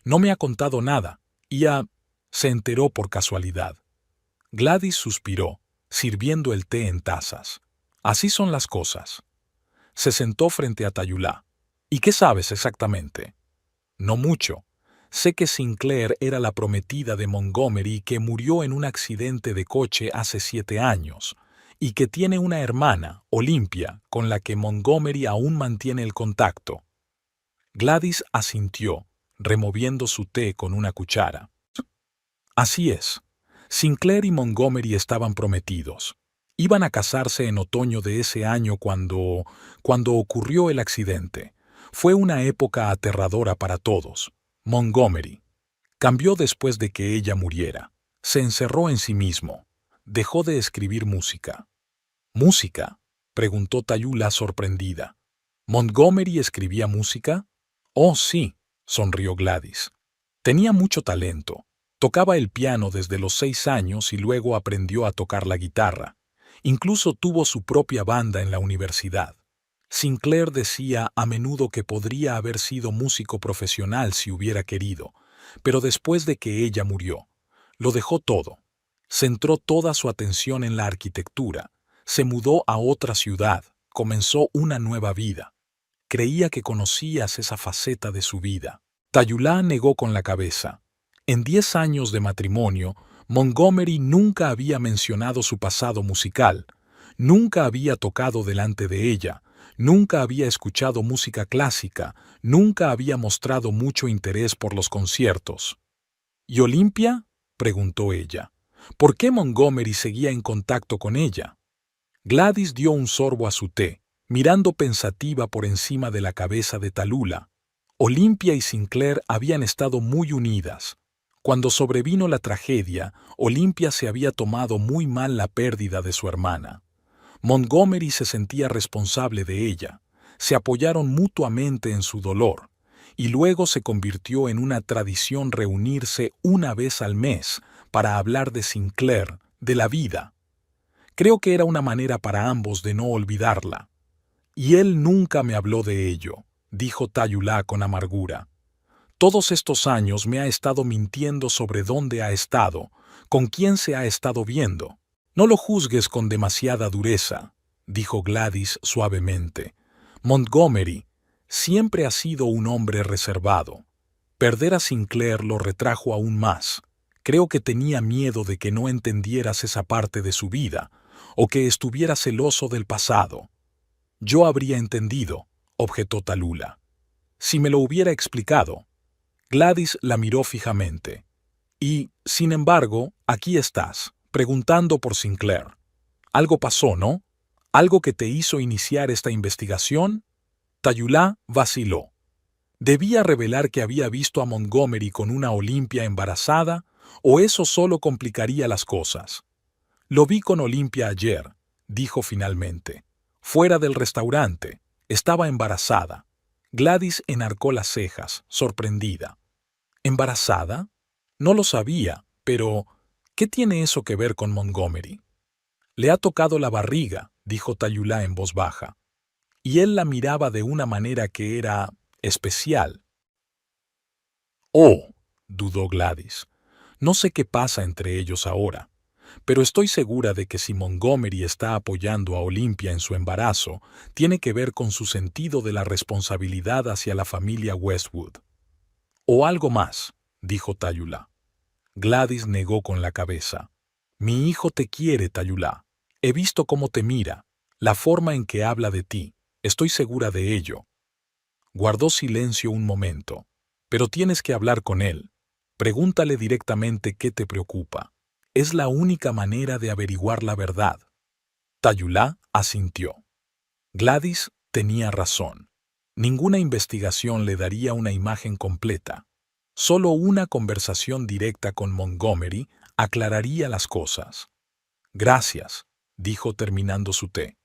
«No me ha contado nada y se enteró por casualidad». Gladys suspiró, sirviendo el té en tazas. «Así son las cosas». Se sentó frente a Tallulah. «¿Y qué sabes exactamente?» «No mucho. Sé que Sinclair era la prometida de Montgomery y que murió en un accidente de coche hace 7 años, y que tiene una hermana, Olimpia, con la que Montgomery aún mantiene el contacto». Gladys asintió, removiendo su té con una cuchara. «Así es. Sinclair y Montgomery estaban prometidos. Iban a casarse en otoño de ese año cuando ocurrió el accidente. Fue una época aterradora para todos. Montgomery. Cambió después de que ella muriera. Se encerró en sí mismo. Dejó de escribir música. ¿Música?, preguntó Tayula sorprendida. ¿Montgomery escribía música? Oh, sí, sonrió Gladys. Tenía mucho talento. Tocaba el piano desde los 6 años y luego aprendió a tocar la guitarra. Incluso tuvo su propia banda en la universidad. Sinclair decía a menudo que podría haber sido músico profesional si hubiera querido, pero después de que ella murió, lo dejó todo. Centró toda su atención en la arquitectura, se mudó a otra ciudad, comenzó una nueva vida. Creía que conocías esa faceta de su vida. Tayula negó con la cabeza. En 10 años de matrimonio, Montgomery nunca había mencionado su pasado musical, nunca había tocado delante de ella, nunca había escuchado música clásica, nunca había mostrado mucho interés por los conciertos. ¿Y Olimpia?, preguntó ella. ¿Por qué Montgomery seguía en contacto con ella? Gladys dio un sorbo a su té, mirando pensativa por encima de la cabeza de Tallulah. Olimpia y Sinclair habían estado muy unidas. Cuando sobrevino la tragedia, Olimpia se había tomado muy mal la pérdida de su hermana. Montgomery se sentía responsable de ella. Se apoyaron mutuamente en su dolor, y luego se convirtió en una tradición reunirse una vez al mes para hablar de Sinclair, de la vida. Creo que era una manera para ambos de no olvidarla. Y él nunca me habló de ello, dijo Tayula con amargura. Todos estos años me ha estado mintiendo sobre dónde ha estado, con quién se ha estado viendo. No lo juzgues con demasiada dureza, dijo Gladys suavemente. Montgomery siempre ha sido un hombre reservado. Perder a Sinclair lo retrajo aún más. Creo que tenía miedo de que no entendieras esa parte de su vida, o que estuviera celoso del pasado. Yo habría entendido, objetó Tallulah. Si me lo hubiera explicado. Gladys la miró fijamente. Y, sin embargo, aquí estás, preguntando por Sinclair. Algo pasó, ¿no? ¿Algo que te hizo iniciar esta investigación? Tayula vaciló. ¿Debía revelar que había visto a Montgomery con una Olimpia embarazada, o eso solo complicaría las cosas? Lo vi con Olimpia ayer, dijo finalmente. Fuera del restaurante. Estaba embarazada. Gladys enarcó las cejas, sorprendida. ¿Embarazada? No lo sabía, pero ¿qué tiene eso que ver con Montgomery? Le ha tocado la barriga, dijo Tayula en voz baja. Y él la miraba de una manera que era especial. Oh, dudó Gladys. No sé qué pasa entre ellos ahora, pero estoy segura de que si Montgomery está apoyando a Olimpia en su embarazo, tiene que ver con su sentido de la responsabilidad hacia la familia Westwood. O algo más, dijo Tayula. Gladys negó con la cabeza. Mi hijo te quiere, Tayula. He visto cómo te mira, la forma en que habla de ti. Estoy segura de ello. Guardó silencio un momento. Pero tienes que hablar con él. Pregúntale directamente qué te preocupa. Es la única manera de averiguar la verdad. Tayula asintió. Gladys tenía razón. Ninguna investigación le daría una imagen completa. Solo una conversación directa con Montgomery aclararía las cosas. Gracias, dijo terminando su té.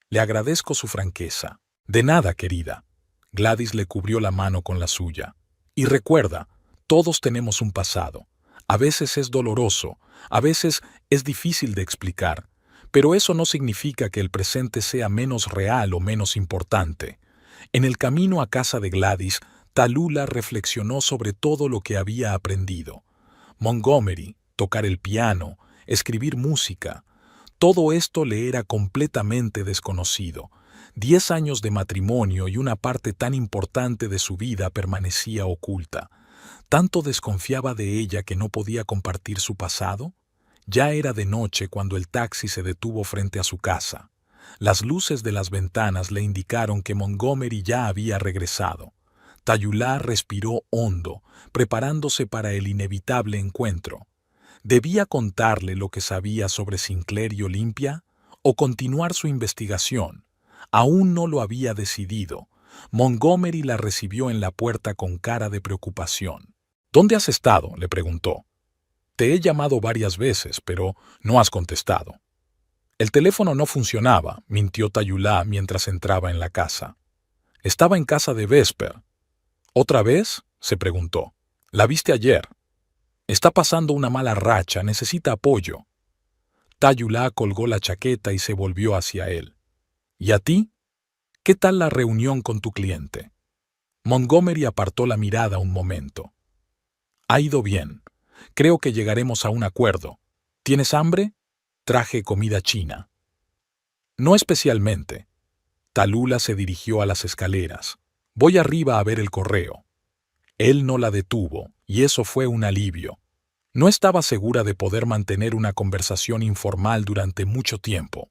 Le agradezco su franqueza. De nada, querida. Gladys le cubrió la mano con la suya. Y recuerda, todos tenemos un pasado. A veces es doloroso, a veces es difícil de explicar, pero eso no significa que el presente sea menos real o menos importante. En el camino a casa de Gladys, Tallulah reflexionó sobre todo lo que había aprendido. Montgomery, tocar el piano, escribir música. Todo esto le era completamente desconocido. 10 años de matrimonio y una parte tan importante de su vida permanecía oculta. ¿Tanto desconfiaba de ella que no podía compartir su pasado? Ya era de noche cuando el taxi se detuvo frente a su casa. Las luces de las ventanas le indicaron que Montgomery ya había regresado. Tayula respiró hondo, preparándose para el inevitable encuentro. ¿Debía contarle lo que sabía sobre Sinclair y Olimpia? ¿O continuar su investigación? Aún no lo había decidido, Montgomery la recibió en la puerta con cara de preocupación. ¿Dónde has estado?, le preguntó. Te he llamado varias veces, pero no has contestado. El teléfono no funcionaba, mintió Tayulá mientras entraba en la casa. Estaba en casa de Vesper. ¿Otra vez?, se preguntó. La viste ayer. Está pasando una mala racha, necesita apoyo. Tayulá colgó la chaqueta y se volvió hacia él. ¿Y a ti? ¿Qué tal la reunión con tu cliente? Montgomery apartó la mirada un momento. Ha ido bien. Creo que llegaremos a un acuerdo. ¿Tienes hambre? Traje comida china. No especialmente. Tallulah se dirigió a las escaleras. Voy arriba a ver el correo. Él no la detuvo, y eso fue un alivio. No estaba segura de poder mantener una conversación informal durante mucho tiempo.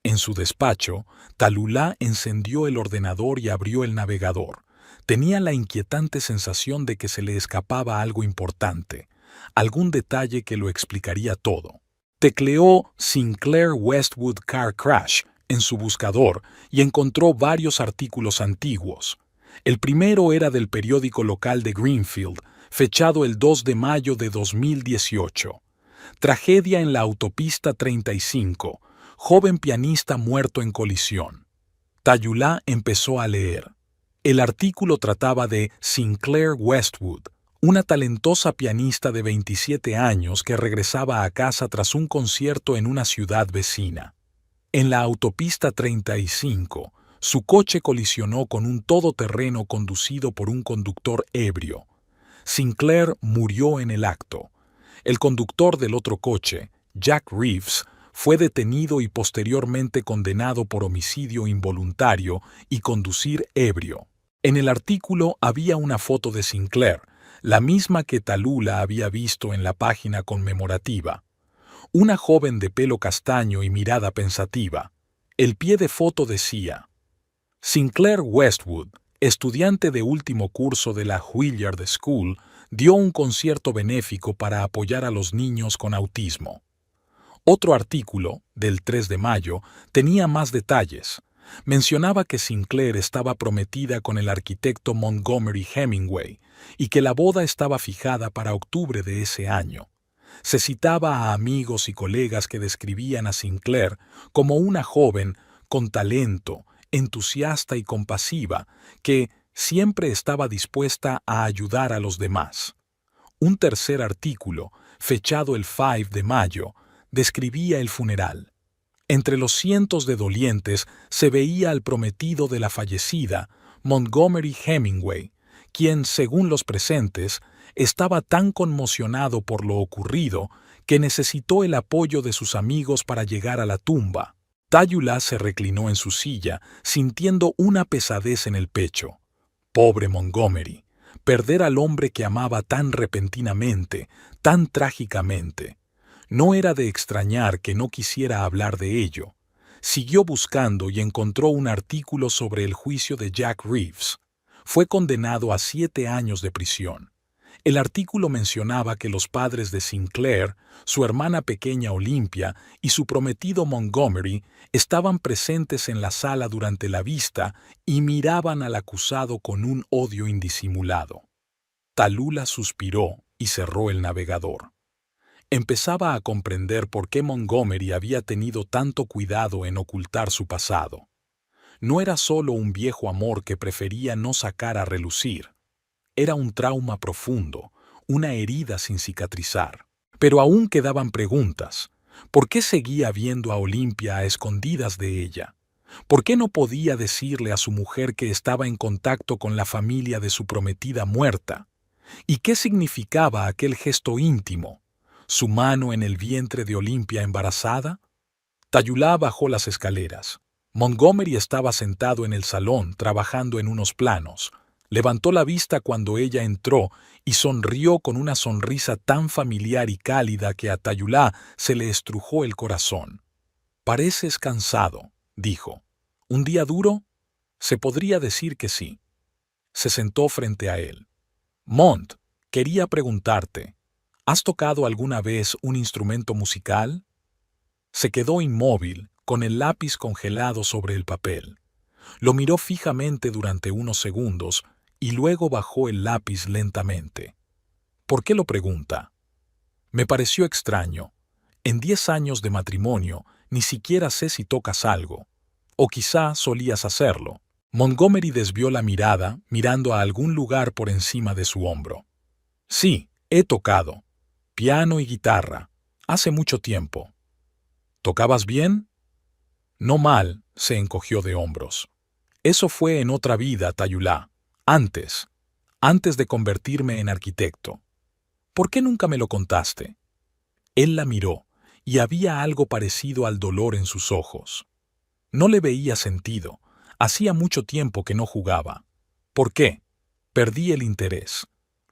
En su despacho, Tallulah encendió el ordenador y abrió el navegador. Tenía la inquietante sensación de que se le escapaba algo importante, algún detalle que lo explicaría todo. Tecleó Sinclair Westwood Car Crash en su buscador y encontró varios artículos antiguos. El primero era del periódico local de Greenfield, fechado el 2 de mayo de 2018. Tragedia en la autopista 35. Joven pianista muerto en colisión. Tayulá empezó a leer. El artículo trataba de Sinclair Westwood, una talentosa pianista de 27 años que regresaba a casa tras un concierto en una ciudad vecina. En la autopista 35, su coche colisionó con un todoterreno conducido por un conductor ebrio. Sinclair murió en el acto. El conductor del otro coche, Jack Reeves, fue detenido y posteriormente condenado por homicidio involuntario y conducir ebrio. En el artículo había una foto de Sinclair, la misma que Tallulah había visto en la página conmemorativa. Una joven de pelo castaño y mirada pensativa. El pie de foto decía: Sinclair Westwood, estudiante de último curso de la Juilliard School, dio un concierto benéfico para apoyar a los niños con autismo. Otro artículo, del 3 de mayo, tenía más detalles. Mencionaba que Sinclair estaba prometida con el arquitecto Montgomery Hemingway y que la boda estaba fijada para octubre de ese año. Se citaba a amigos y colegas que describían a Sinclair como una joven con talento, entusiasta y compasiva, que siempre estaba dispuesta a ayudar a los demás. Un tercer artículo, fechado el 5 de mayo, describía el funeral. Entre los cientos de dolientes se veía al prometido de la fallecida, Montgomery Hemingway, quien, según los presentes, estaba tan conmocionado por lo ocurrido que necesitó el apoyo de sus amigos para llegar a la tumba. Tayulá se reclinó en su silla, sintiendo una pesadez en el pecho. Pobre Montgomery, perder al hombre que amaba tan repentinamente, tan trágicamente. No era de extrañar que no quisiera hablar de ello. Siguió buscando y encontró un artículo sobre el juicio de Jack Reeves. Fue condenado a 7 años de prisión. El artículo mencionaba que los padres de Sinclair, su hermana pequeña Olympia y su prometido Montgomery estaban presentes en la sala durante la vista y miraban al acusado con un odio indisimulado. Tallulah suspiró y cerró el navegador. Empezaba a comprender por qué Montgomery había tenido tanto cuidado en ocultar su pasado. No era solo un viejo amor que prefería no sacar a relucir. Era un trauma profundo, una herida sin cicatrizar. Pero aún quedaban preguntas. ¿Por qué seguía viendo a Olympia a escondidas de ella? ¿Por qué no podía decirle a su mujer que estaba en contacto con la familia de su prometida muerta? ¿Y qué significaba aquel gesto íntimo? ¿Su mano en el vientre de Olympia embarazada? Tayulá bajó las escaleras. Montgomery estaba sentado en el salón trabajando en unos planos. Levantó la vista cuando ella entró y sonrió con una sonrisa tan familiar y cálida que a Tayulá se le estrujó el corazón. «Pareces cansado», dijo. «¿Un día duro?» Se podría decir que sí. Se sentó frente a él. «Mont, quería preguntarte, ¿has tocado alguna vez un instrumento musical?» Se quedó inmóvil, con el lápiz congelado sobre el papel. Lo miró fijamente durante unos segundos y luego bajó el lápiz lentamente. ¿Por qué lo pregunta? Me pareció extraño. En 10 años de matrimonio ni siquiera sé si tocas algo. O quizá solías hacerlo. Montgomery desvió la mirada, mirando a algún lugar por encima de su hombro. Sí, he tocado. Piano y guitarra. Hace mucho tiempo. ¿Tocabas bien? No mal, se encogió de hombros. Eso fue en otra vida, Tayulá. Antes de convertirme en arquitecto. ¿Por qué nunca me lo contaste? Él la miró, y había algo parecido al dolor en sus ojos. No le veía sentido. Hacía mucho tiempo que no jugaba. ¿Por qué? Perdí el interés.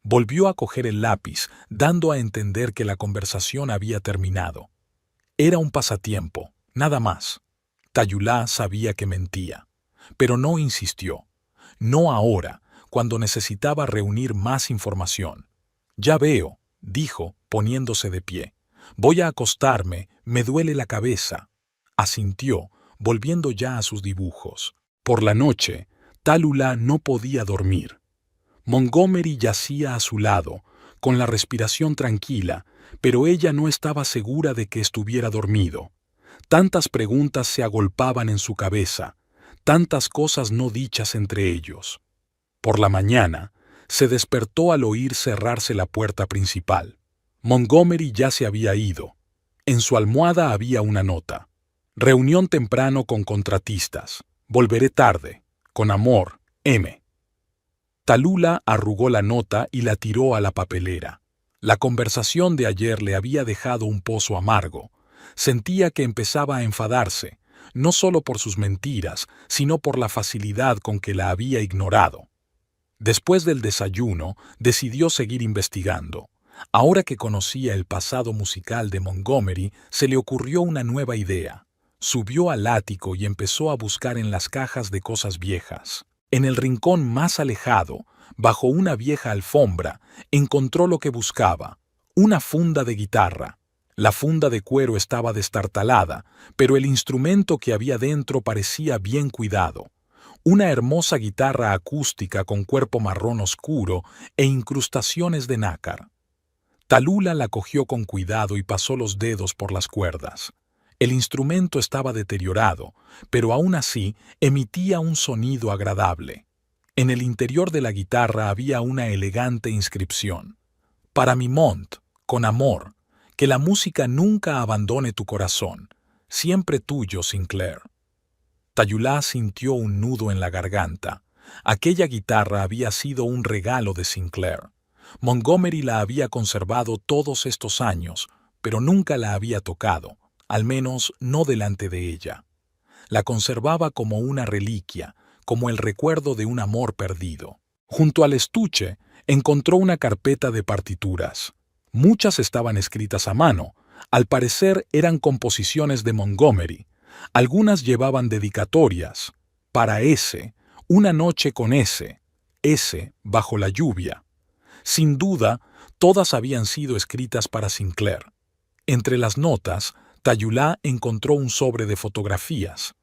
Volvió a coger el lápiz, dando a entender que la conversación había terminado. Era un pasatiempo, nada más. Tayulá sabía que mentía, pero no insistió. No ahora, cuando necesitaba reunir más información. Ya veo, dijo, poniéndose de pie. Voy a acostarme, me duele la cabeza. Asintió, volviendo ya a sus dibujos. Por la noche, Tallulah no podía dormir. Montgomery yacía a su lado, con la respiración tranquila, pero ella no estaba segura de que estuviera dormido. Tantas preguntas se agolpaban en su cabeza, tantas cosas no dichas entre ellos. Por la mañana, se despertó al oír cerrarse la puerta principal. Montgomery ya se había ido. En su almohada había una nota. Reunión temprano con contratistas. Volveré tarde. Con amor, M. Tallulah arrugó la nota y la tiró a la papelera. La conversación de ayer le había dejado un pozo amargo. Sentía que empezaba a enfadarse, no solo por sus mentiras, sino por la facilidad con que la había ignorado. Después del desayuno, decidió seguir investigando. Ahora que conocía el pasado musical de Montgomery, se le ocurrió una nueva idea. Subió al ático y empezó a buscar en las cajas de cosas viejas. En el rincón más alejado, bajo una vieja alfombra, encontró lo que buscaba: una funda de guitarra. La funda de cuero estaba destartalada, pero el instrumento que había dentro parecía bien cuidado. Una hermosa guitarra acústica con cuerpo marrón oscuro e incrustaciones de nácar. Tallulah la cogió con cuidado y pasó los dedos por las cuerdas. El instrumento estaba deteriorado, pero aún así emitía un sonido agradable. En el interior de la guitarra había una elegante inscripción: Para mi Mont, con amor, que la música nunca abandone tu corazón. Siempre tuyo, Sinclair. Tallulah sintió un nudo en la garganta. Aquella guitarra había sido un regalo de Sinclair. Montgomery la había conservado todos estos años, pero nunca la había tocado, al menos no delante de ella. La conservaba como una reliquia, como el recuerdo de un amor perdido. Junto al estuche encontró una carpeta de partituras. Muchas estaban escritas a mano. Al parecer eran composiciones de Montgomery. Algunas llevaban dedicatorias. Para S, una noche con S, S bajo la lluvia. Sin duda, todas habían sido escritas para Sinclair. Entre las notas, Tallulah encontró un sobre de fotografías.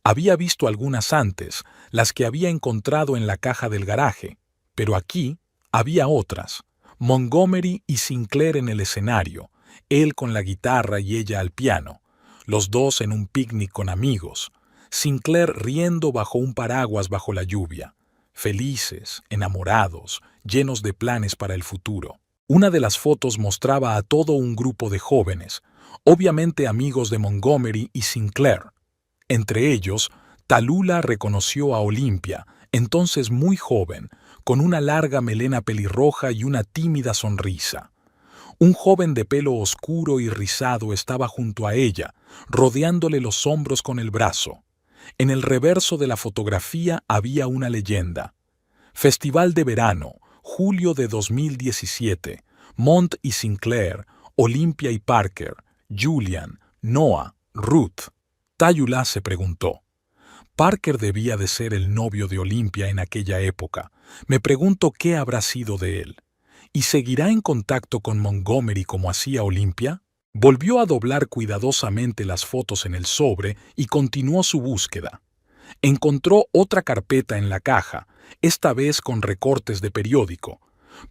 Había visto algunas antes, las que había encontrado en la caja del garaje, pero aquí había otras. Montgomery y Sinclair en el escenario, él con la guitarra y ella al piano, los dos en un picnic con amigos, Sinclair riendo bajo un paraguas bajo la lluvia, felices, enamorados, llenos de planes para el futuro. Una de las fotos mostraba a todo un grupo de jóvenes, obviamente amigos de Montgomery y Sinclair. Entre ellos, Tallulah reconoció a Olympia, entonces muy joven, con una larga melena pelirroja y una tímida sonrisa. Un joven de pelo oscuro y rizado estaba junto a ella, rodeándole los hombros con el brazo. En el reverso de la fotografía había una leyenda: Festival de Verano, julio de 2017, Mont y Sinclair, Olympia y Parker, Julian, Noah, Ruth. Tallulah se preguntó: Parker debía de ser el novio de Olympia en aquella época. Me pregunto qué habrá sido de él. ¿Y seguirá en contacto con Montgomery como hacía Olympia? Volvió a doblar cuidadosamente las fotos en el sobre y continuó su búsqueda. Encontró otra carpeta en la caja, esta vez con recortes de periódico,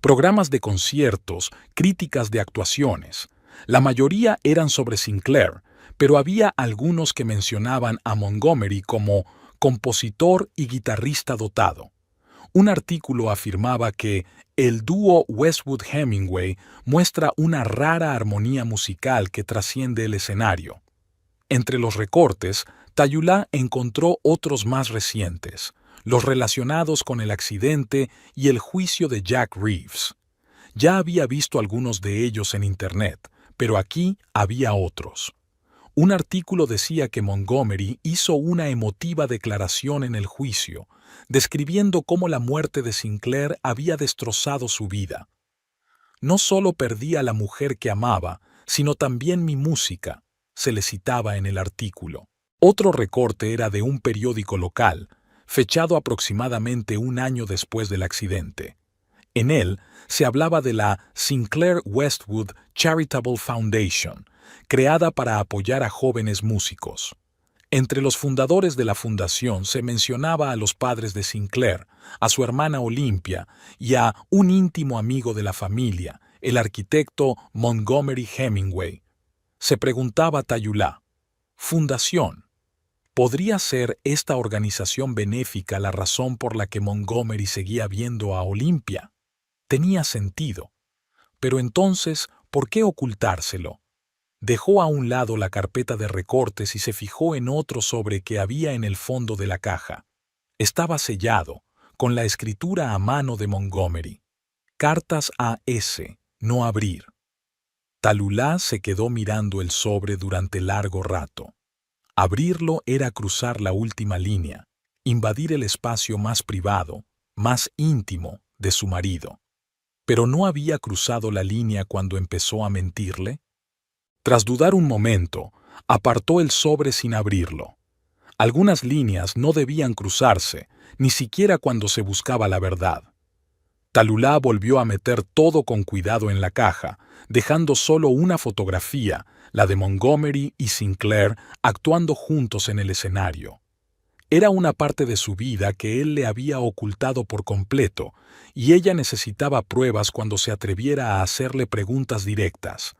programas de conciertos, críticas de actuaciones. La mayoría eran sobre Sinclair, pero había algunos que mencionaban a Montgomery como compositor y guitarrista dotado. Un artículo afirmaba que el dúo Westwood-Hemingway muestra una rara armonía musical que trasciende el escenario. Entre los recortes, Tayulá encontró otros más recientes, los relacionados con el accidente y el juicio de Jack Reeves. Ya había visto algunos de ellos en Internet, pero aquí había otros. Un artículo decía que Montgomery hizo una emotiva declaración en el juicio, describiendo cómo la muerte de Sinclair había destrozado su vida. No solo perdí a la mujer que amaba, sino también mi música, se le citaba en el artículo. Otro recorte era de un periódico local, fechado aproximadamente un año después del accidente. En él se hablaba de la Sinclair Westwood Charitable Foundation, creada para apoyar a jóvenes músicos. Entre los fundadores de la fundación se mencionaba a los padres de Sinclair, a su hermana Olympia y a un íntimo amigo de la familia, el arquitecto Montgomery Hemingway. Se preguntaba Tayulá, «Fundación. ¿Podría ser esta organización benéfica la razón por la que Montgomery seguía viendo a Olympia? Tenía sentido. Pero entonces, ¿por qué ocultárselo?» Dejó a un lado la carpeta de recortes y se fijó en otro sobre que había en el fondo de la caja. Estaba sellado, con la escritura a mano de Montgomery. Cartas a S. No abrir. Tayulá se quedó mirando el sobre durante largo rato. Abrirlo era cruzar la última línea, invadir el espacio más privado, más íntimo de su marido. ¿Pero no había cruzado la línea cuando empezó a mentirle? Tras dudar un momento, apartó el sobre sin abrirlo. Algunas líneas no debían cruzarse, ni siquiera cuando se buscaba la verdad. Tayulá volvió a meter todo con cuidado en la caja, dejando solo una fotografía, la de Montgomery y Sinclair actuando juntos en el escenario. Era una parte de su vida que él le había ocultado por completo, y ella necesitaba pruebas cuando se atreviera a hacerle preguntas directas.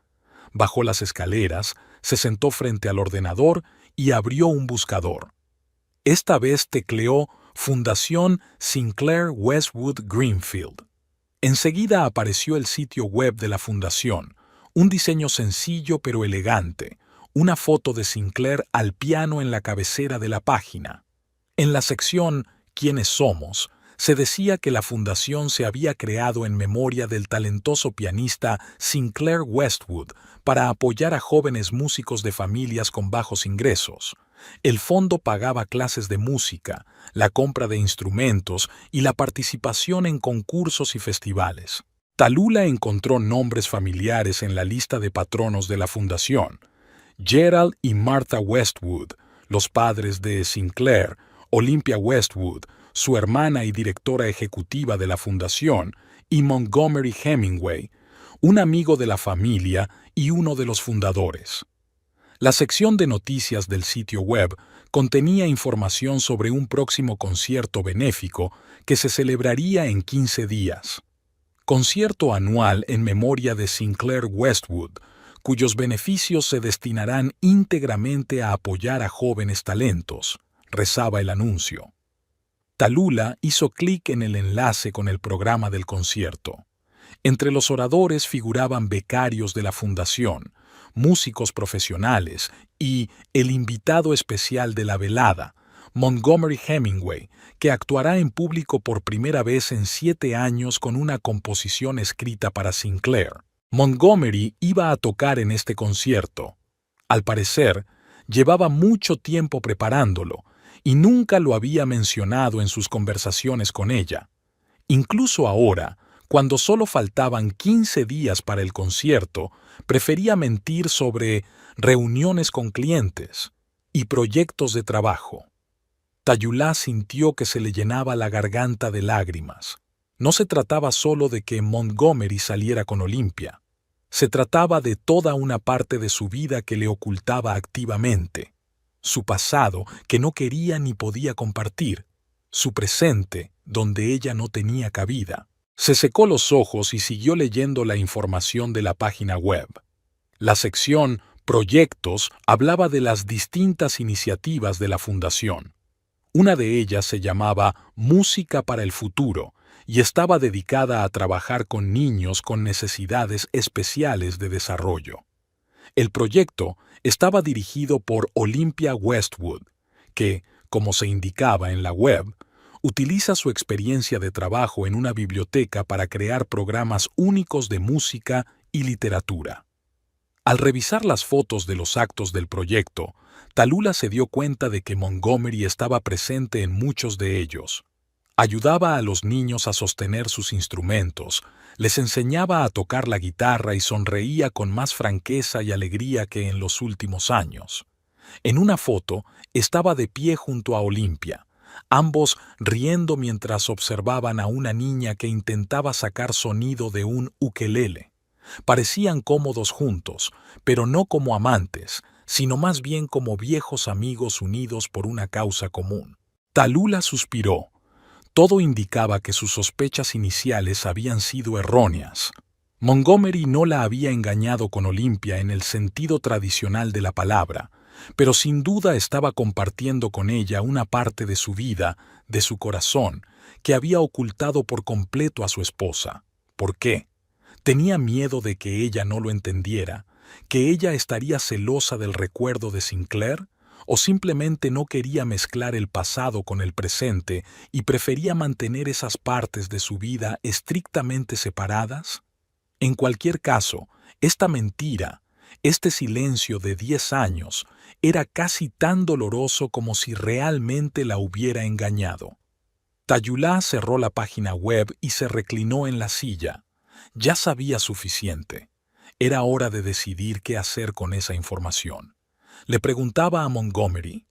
Bajó las escaleras, se sentó frente al ordenador y abrió un buscador. Esta vez tecleó Fundación Sinclair Westwood Greenfield. Enseguida apareció el sitio web de la fundación, un diseño sencillo pero elegante, una foto de Sinclair al piano en la cabecera de la página. En la sección ¿Quiénes somos?, se decía que la fundación se había creado en memoria del talentoso pianista Sinclair Westwood para apoyar a jóvenes músicos de familias con bajos ingresos. El fondo pagaba clases de música, la compra de instrumentos y la participación en concursos y festivales. Tayulá encontró nombres familiares en la lista de patronos de la fundación. Gerald y Martha Westwood, los padres de Sinclair, Olympia Westwood, su hermana y directora ejecutiva de la fundación, y Montgomery Hemingway, un amigo de la familia y uno de los fundadores. La sección de noticias del sitio web contenía información sobre un próximo concierto benéfico que se celebraría en 15 días. Concierto anual en memoria de Sinclair Westwood, cuyos beneficios se destinarán íntegramente a apoyar a jóvenes talentos, rezaba el anuncio. Tayulá hizo clic en el enlace con el programa del concierto. Entre los oradores figuraban becarios de la fundación, músicos profesionales y el invitado especial de la velada, Montgomery Hemingway, que actuará en público por primera vez en 7 años con una composición escrita para Sinclair. Montgomery iba a tocar en este concierto. Al parecer, llevaba mucho tiempo preparándolo y nunca lo había mencionado en sus conversaciones con ella. Incluso ahora, cuando solo faltaban 15 días para el concierto, prefería mentir sobre reuniones con clientes y proyectos de trabajo. Tayulá sintió que se le llenaba la garganta de lágrimas. No se trataba solo de que Montgomery saliera con Olympia. Se trataba de toda una parte de su vida que le ocultaba activamente. su pasado que no quería ni podía compartir, su presente donde ella no tenía cabida. Se secó los ojos y siguió leyendo la información de la página web. La sección Proyectos hablaba de las distintas iniciativas de la fundación. Una de ellas se llamaba Música para el Futuro y estaba dedicada a trabajar con niños con necesidades especiales de desarrollo. El proyecto estaba dirigido por Olympia Westwood, que, como se indicaba en la web, utiliza su experiencia de trabajo en una biblioteca para crear programas únicos de música y literatura. Al revisar las fotos de los actos del proyecto, Tallulah se dio cuenta de que Montgomery estaba presente en muchos de ellos. Ayudaba a los niños a sostener sus instrumentos, les enseñaba a tocar la guitarra y sonreía con más franqueza y alegría que en los últimos años. En una foto estaba de pie junto a Olympia, ambos riendo mientras observaban a una niña que intentaba sacar sonido de un ukelele. Parecían cómodos juntos, pero no como amantes, sino más bien como viejos amigos unidos por una causa común. Tallulah suspiró. Todo indicaba que sus sospechas iniciales habían sido erróneas. Montgomery no la había engañado con Olympia en el sentido tradicional de la palabra, pero sin duda estaba compartiendo con ella una parte de su vida, de su corazón, que había ocultado por completo a su esposa. ¿Por qué? Tenía miedo de que ella no lo entendiera, que ella estaría celosa del recuerdo de Sinclair, o simplemente no quería mezclar el pasado con el presente y prefería mantener esas partes de su vida estrictamente separadas. En cualquier caso, esta mentira, este silencio de 10 años, era casi tan doloroso como si realmente la hubiera engañado. Tallulah cerró la página web y se reclinó en la silla. Ya sabía suficiente. Era hora de decidir qué hacer con esa información. Le preguntaba a Montgomery,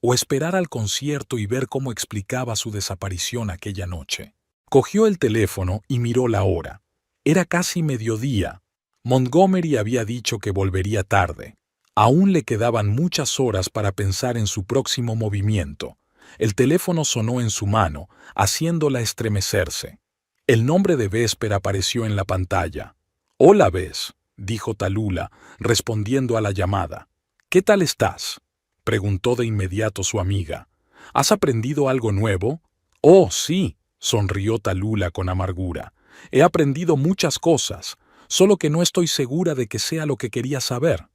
o esperar al concierto y ver cómo explicaba su desaparición aquella noche. Cogió el teléfono y miró la hora. Era casi mediodía. Montgomery había dicho que volvería tarde. Aún le quedaban muchas horas para pensar en su próximo movimiento. El teléfono sonó en su mano, haciéndola estremecerse. El nombre de Vesper apareció en la pantalla. «Hola, Ves», dijo Tallulah, respondiendo a la llamada. «¿Qué tal estás?», preguntó de inmediato su amiga. «¿Has aprendido algo nuevo?». «Oh, sí», sonrió Tallulah con amargura. «He aprendido muchas cosas, solo que no estoy segura de que sea lo que quería saber».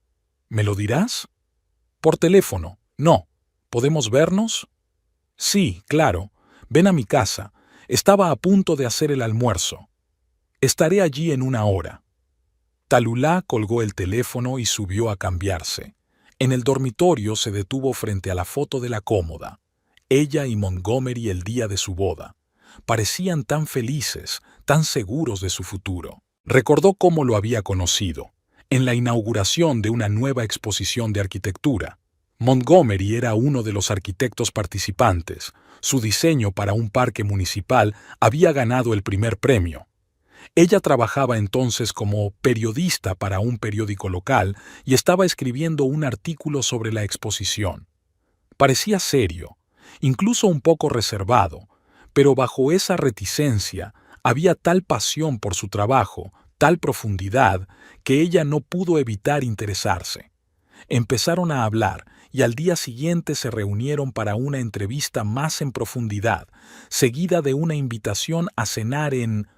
«¿Me lo dirás?». «Por teléfono». «No. ¿Podemos vernos?». «Sí, claro. Ven a mi casa. Estaba a punto de hacer el almuerzo. Estaré allí en una hora». Tallulah colgó el teléfono y subió a cambiarse. En el dormitorio se detuvo frente a la foto de la cómoda. Ella y Montgomery el día de su boda. Parecían tan felices, tan seguros de su futuro. Recordó cómo lo había conocido, en la inauguración de una nueva exposición de arquitectura. Montgomery era uno de los arquitectos participantes. Su diseño para un parque municipal había ganado el primer premio. Ella trabajaba entonces como periodista para un periódico local y estaba escribiendo un artículo sobre la exposición. Parecía serio, incluso un poco reservado, pero bajo esa reticencia había tal pasión por su trabajo, tal profundidad, que ella no pudo evitar interesarse. Empezaron a hablar y al día siguiente se reunieron para una entrevista más en profundidad, seguida de una invitación a cenar en...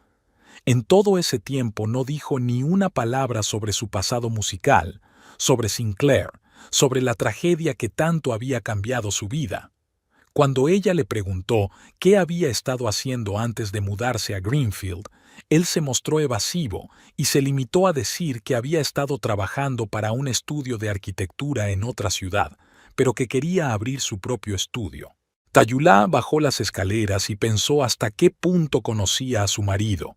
En todo ese tiempo no dijo ni una palabra sobre su pasado musical, sobre Sinclair, sobre la tragedia que tanto había cambiado su vida. Cuando ella le preguntó qué había estado haciendo antes de mudarse a Greenfield, él se mostró evasivo y se limitó a decir que había estado trabajando para un estudio de arquitectura en otra ciudad, pero que quería abrir su propio estudio. Tallulah bajó las escaleras y pensó hasta qué punto conocía a su marido.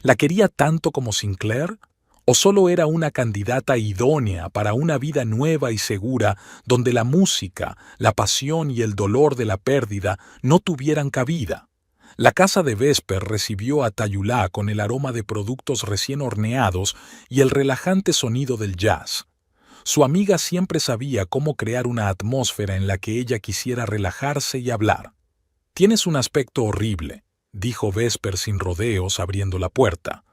¿La quería tanto como Sinclair? ¿O solo era una candidata idónea para una vida nueva y segura donde la música, la pasión y el dolor de la pérdida no tuvieran cabida? La casa de Vesper recibió a Tallulah con el aroma de productos recién horneados y el relajante sonido del jazz. Su amiga siempre sabía cómo crear una atmósfera en la que ella quisiera relajarse y hablar. «Tienes un aspecto horrible», dijo Vesper sin rodeos abriendo la puerta.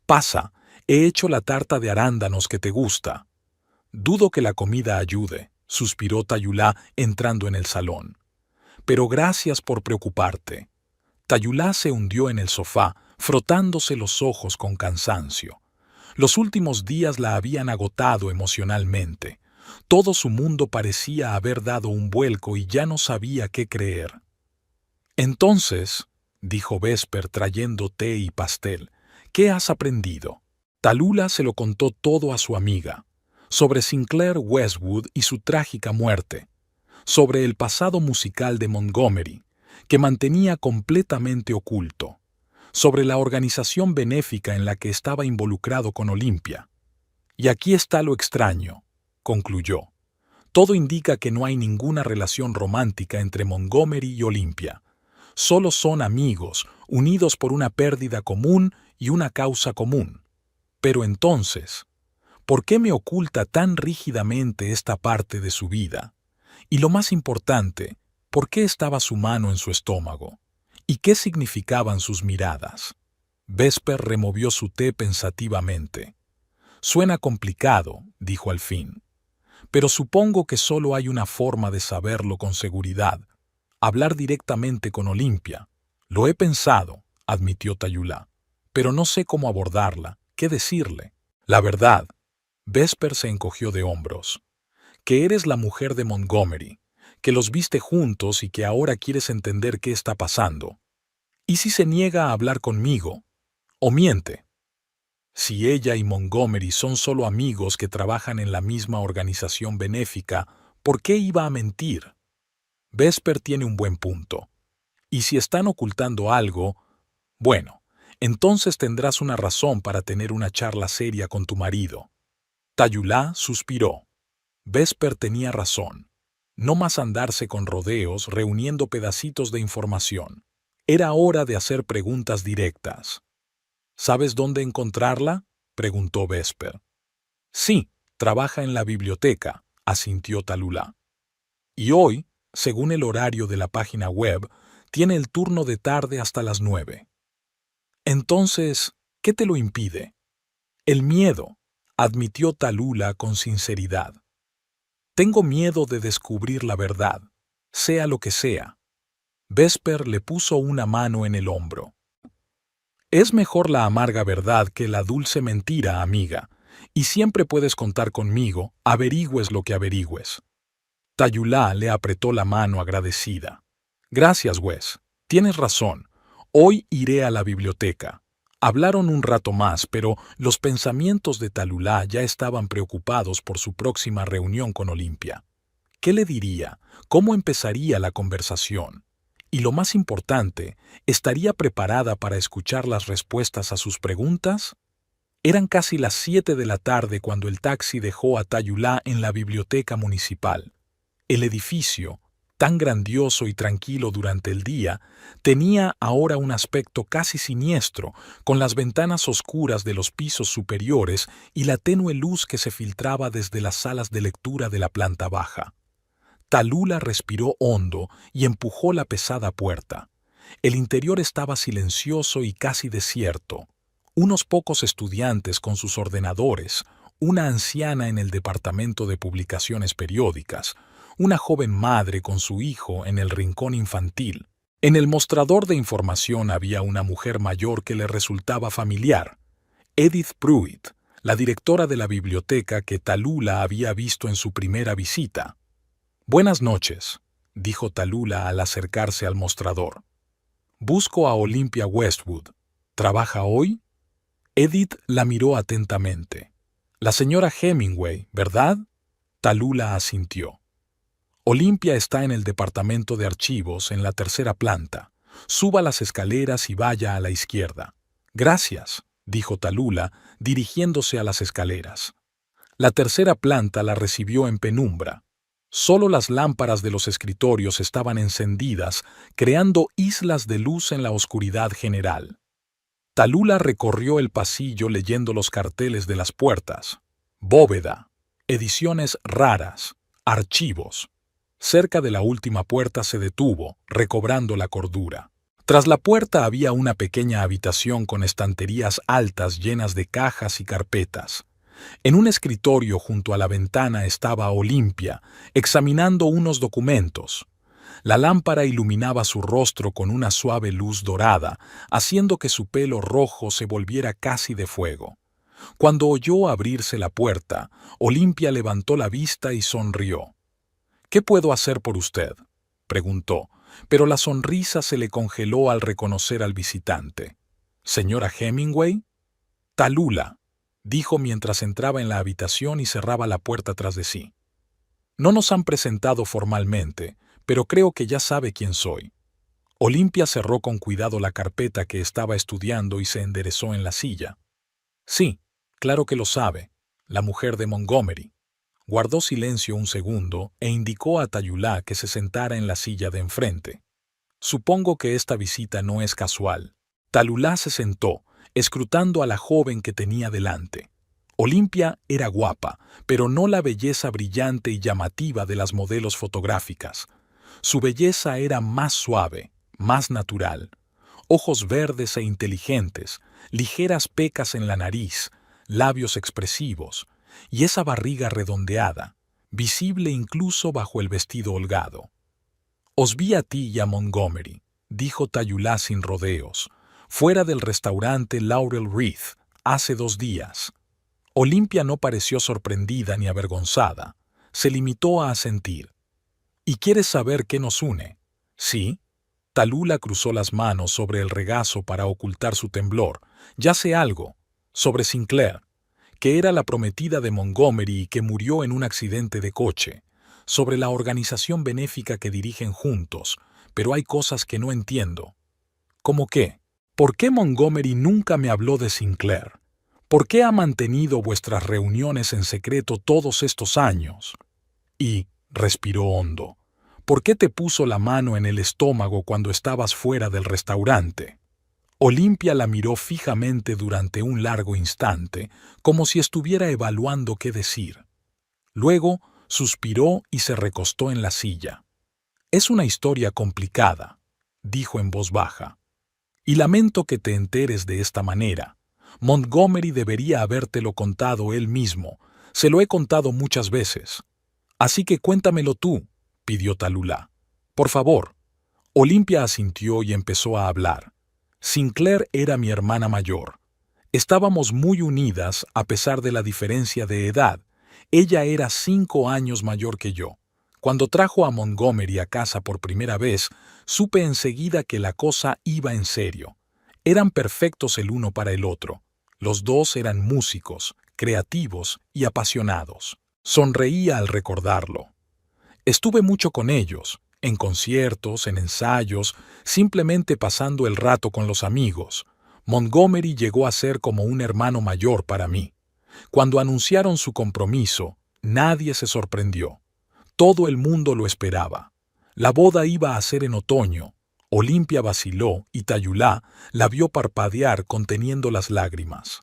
«Pasa, he hecho la tarta de arándanos que te gusta». «Dudo que la comida ayude», suspiró Tayulá entrando en el salón. «Pero gracias por preocuparte». Tayulá se hundió en el sofá, frotándose los ojos con cansancio. Los últimos días la habían agotado emocionalmente. Todo su mundo parecía haber dado un vuelco y ya no sabía qué creer. «Entonces», dijo Vesper trayendo té y pastel, «¿qué has aprendido?» Tallulah se lo contó todo a su amiga, sobre Sinclair Westwood y su trágica muerte, sobre el pasado musical de Montgomery, que mantenía completamente oculto, sobre la organización benéfica en la que estaba involucrado con Olympia. «Y aquí está lo extraño», concluyó. «Todo indica que no hay ninguna relación romántica entre Montgomery y Olympia. Solo son amigos, unidos por una pérdida común y una causa común. Pero entonces, ¿por qué me oculta tan rígidamente esta parte de su vida? Y lo más importante, ¿por qué estaba su mano en su estómago? ¿Y qué significaban sus miradas?» Vesper removió su té pensativamente. «Suena complicado», dijo al fin. «Pero supongo que solo hay una forma de saberlo con seguridad. Hablar directamente con Olympia. Lo he pensado», admitió Tayulá, «pero no sé cómo abordarla, qué decirle. La verdad». Vesper se encogió de hombros. «Que eres la mujer de Montgomery, que los viste juntos y que ahora quieres entender qué está pasando. ¿Y si se niega a hablar conmigo? ¿O miente? Si ella y Montgomery son solo amigos que trabajan en la misma organización benéfica, ¿por qué iba a mentir?» Vesper tiene un buen punto. Y si están ocultando algo, bueno, entonces tendrás una razón para tener una charla seria con tu marido. Tayulá suspiró. Vesper tenía razón. No más andarse con rodeos reuniendo pedacitos de información. Era hora de hacer preguntas directas. ¿Sabes dónde encontrarla?, preguntó Vesper. Sí, trabaja en la biblioteca, asintió Tayulá. Y hoy, según el horario de la página web, tiene el turno de tarde hasta las 9. Entonces, ¿qué te lo impide? El miedo, admitió Tayulá con sinceridad. Tengo miedo de descubrir la verdad, sea lo que sea. Vesper le puso una mano en el hombro. Es mejor la amarga verdad que la dulce mentira, amiga, y siempre puedes contar conmigo, averigües lo que averigües. Tayulá le apretó la mano agradecida. Gracias, Wes. Tienes razón. Hoy iré a la biblioteca. Hablaron un rato más, pero los pensamientos de Tayulá ya estaban preocupados por su próxima reunión con Olympia. ¿Qué le diría? ¿Cómo empezaría la conversación? Y lo más importante, ¿estaría preparada para escuchar las respuestas a sus preguntas? Eran casi las 7 de la tarde cuando el taxi dejó a Tayulá en la biblioteca municipal. El edificio, tan grandioso y tranquilo durante el día, tenía ahora un aspecto casi siniestro, con las ventanas oscuras de los pisos superiores y la tenue luz que se filtraba desde las salas de lectura de la planta baja. Tayulá respiró hondo y empujó la pesada puerta. El interior estaba silencioso y casi desierto. Unos pocos estudiantes con sus ordenadores, una anciana en el departamento de publicaciones periódicas, una joven madre con su hijo en el rincón infantil. En el mostrador de información había una mujer mayor que le resultaba familiar, Edith Pruitt, la directora de la biblioteca que Tayulá había visto en su primera visita. «Buenas noches», dijo Tayulá al acercarse al mostrador. «Busco a Olympia Westwood. ¿Trabaja hoy?» Edith la miró atentamente. «La señora Hemingway, ¿verdad?» Tayulá asintió. «Olympia está en el departamento de archivos, en la tercera planta. Suba las escaleras y vaya a la izquierda». «Gracias», dijo Tayulá, dirigiéndose a las escaleras. La tercera planta la recibió en penumbra. Solo las lámparas de los escritorios estaban encendidas, creando islas de luz en la oscuridad general. Tayulá recorrió el pasillo leyendo los carteles de las puertas. «Bóveda», Ediciones raras. Archivos. Cerca de la última puerta se detuvo, recobrando la cordura. Tras la puerta había una pequeña habitación con estanterías altas llenas de cajas y carpetas. En un escritorio junto a la ventana estaba Olimpia, examinando unos documentos. La lámpara iluminaba su rostro con una suave luz dorada, haciendo que su pelo rojo se volviera casi de fuego. Cuando oyó abrirse la puerta, Olimpia levantó la vista y sonrió. «¿Qué puedo hacer por usted?», preguntó, pero la sonrisa se le congeló al reconocer al visitante. «¿Señora Hemingway?» «Tallulah», dijo mientras entraba en la habitación y cerraba la puerta tras de sí. «No nos han presentado formalmente, pero creo que ya sabe quién soy». Olimpia cerró con cuidado la carpeta que estaba estudiando y se enderezó en la silla. «Sí, claro que lo sabe, la mujer de Montgomery». Guardó silencio un segundo e indicó a Tallulah que se sentara en la silla de enfrente. «Supongo que esta visita no es casual». Tallulah se sentó, escrutando a la joven que tenía delante. Olimpia era guapa, pero no la belleza brillante y llamativa de las modelos fotográficas. Su belleza era más suave, más natural. Ojos verdes e inteligentes, ligeras pecas en la nariz, labios expresivos, y esa barriga redondeada, visible incluso bajo el vestido holgado. «Os vi a ti y a Montgomery», dijo Tallulah sin rodeos, fuera del restaurante Laurel Wreath, hace 2 días. Olimpia no pareció sorprendida ni avergonzada. Se limitó a asentir. «¿Y quieres saber qué nos une?». «Sí». Tallulah cruzó las manos sobre el regazo para ocultar su temblor. «Ya sé algo. Sobre Sinclair, que era la prometida de Montgomery y que murió en un accidente de coche. Sobre la organización benéfica que dirigen juntos, pero hay cosas que no entiendo». «¿Cómo qué? ¿Por qué Montgomery nunca me habló de Sinclair? ¿Por qué ha mantenido vuestras reuniones en secreto todos estos años?» Y respiró hondo. «¿Por qué te puso la mano en el estómago cuando estabas fuera del restaurante?» Olimpia la miró fijamente durante un largo instante, como si estuviera evaluando qué decir. Luego suspiró y se recostó en la silla. «Es una historia complicada», dijo en voz baja. «Y lamento que te enteres de esta manera. Montgomery debería habértelo contado él mismo. Se lo he contado muchas veces». «Así que cuéntamelo tú», pidió Tallulah. «Por favor». Olimpia asintió y empezó a hablar. «Sinclair era mi hermana mayor. Estábamos muy unidas a pesar de la diferencia de edad. Ella era 5 años mayor que yo. Cuando trajo a Montgomery a casa por primera vez, supe enseguida que la cosa iba en serio. Eran perfectos el uno para el otro. Los dos eran músicos, creativos y apasionados». Sonreía al recordarlo. «Estuve mucho con ellos, en conciertos, en ensayos, simplemente pasando el rato con los amigos. Montgomery llegó a ser como un hermano mayor para mí. Cuando anunciaron su compromiso, nadie se sorprendió. Todo el mundo lo esperaba. La boda iba a ser en otoño». Olimpia vaciló y Tallulah la vio parpadear conteniendo las lágrimas.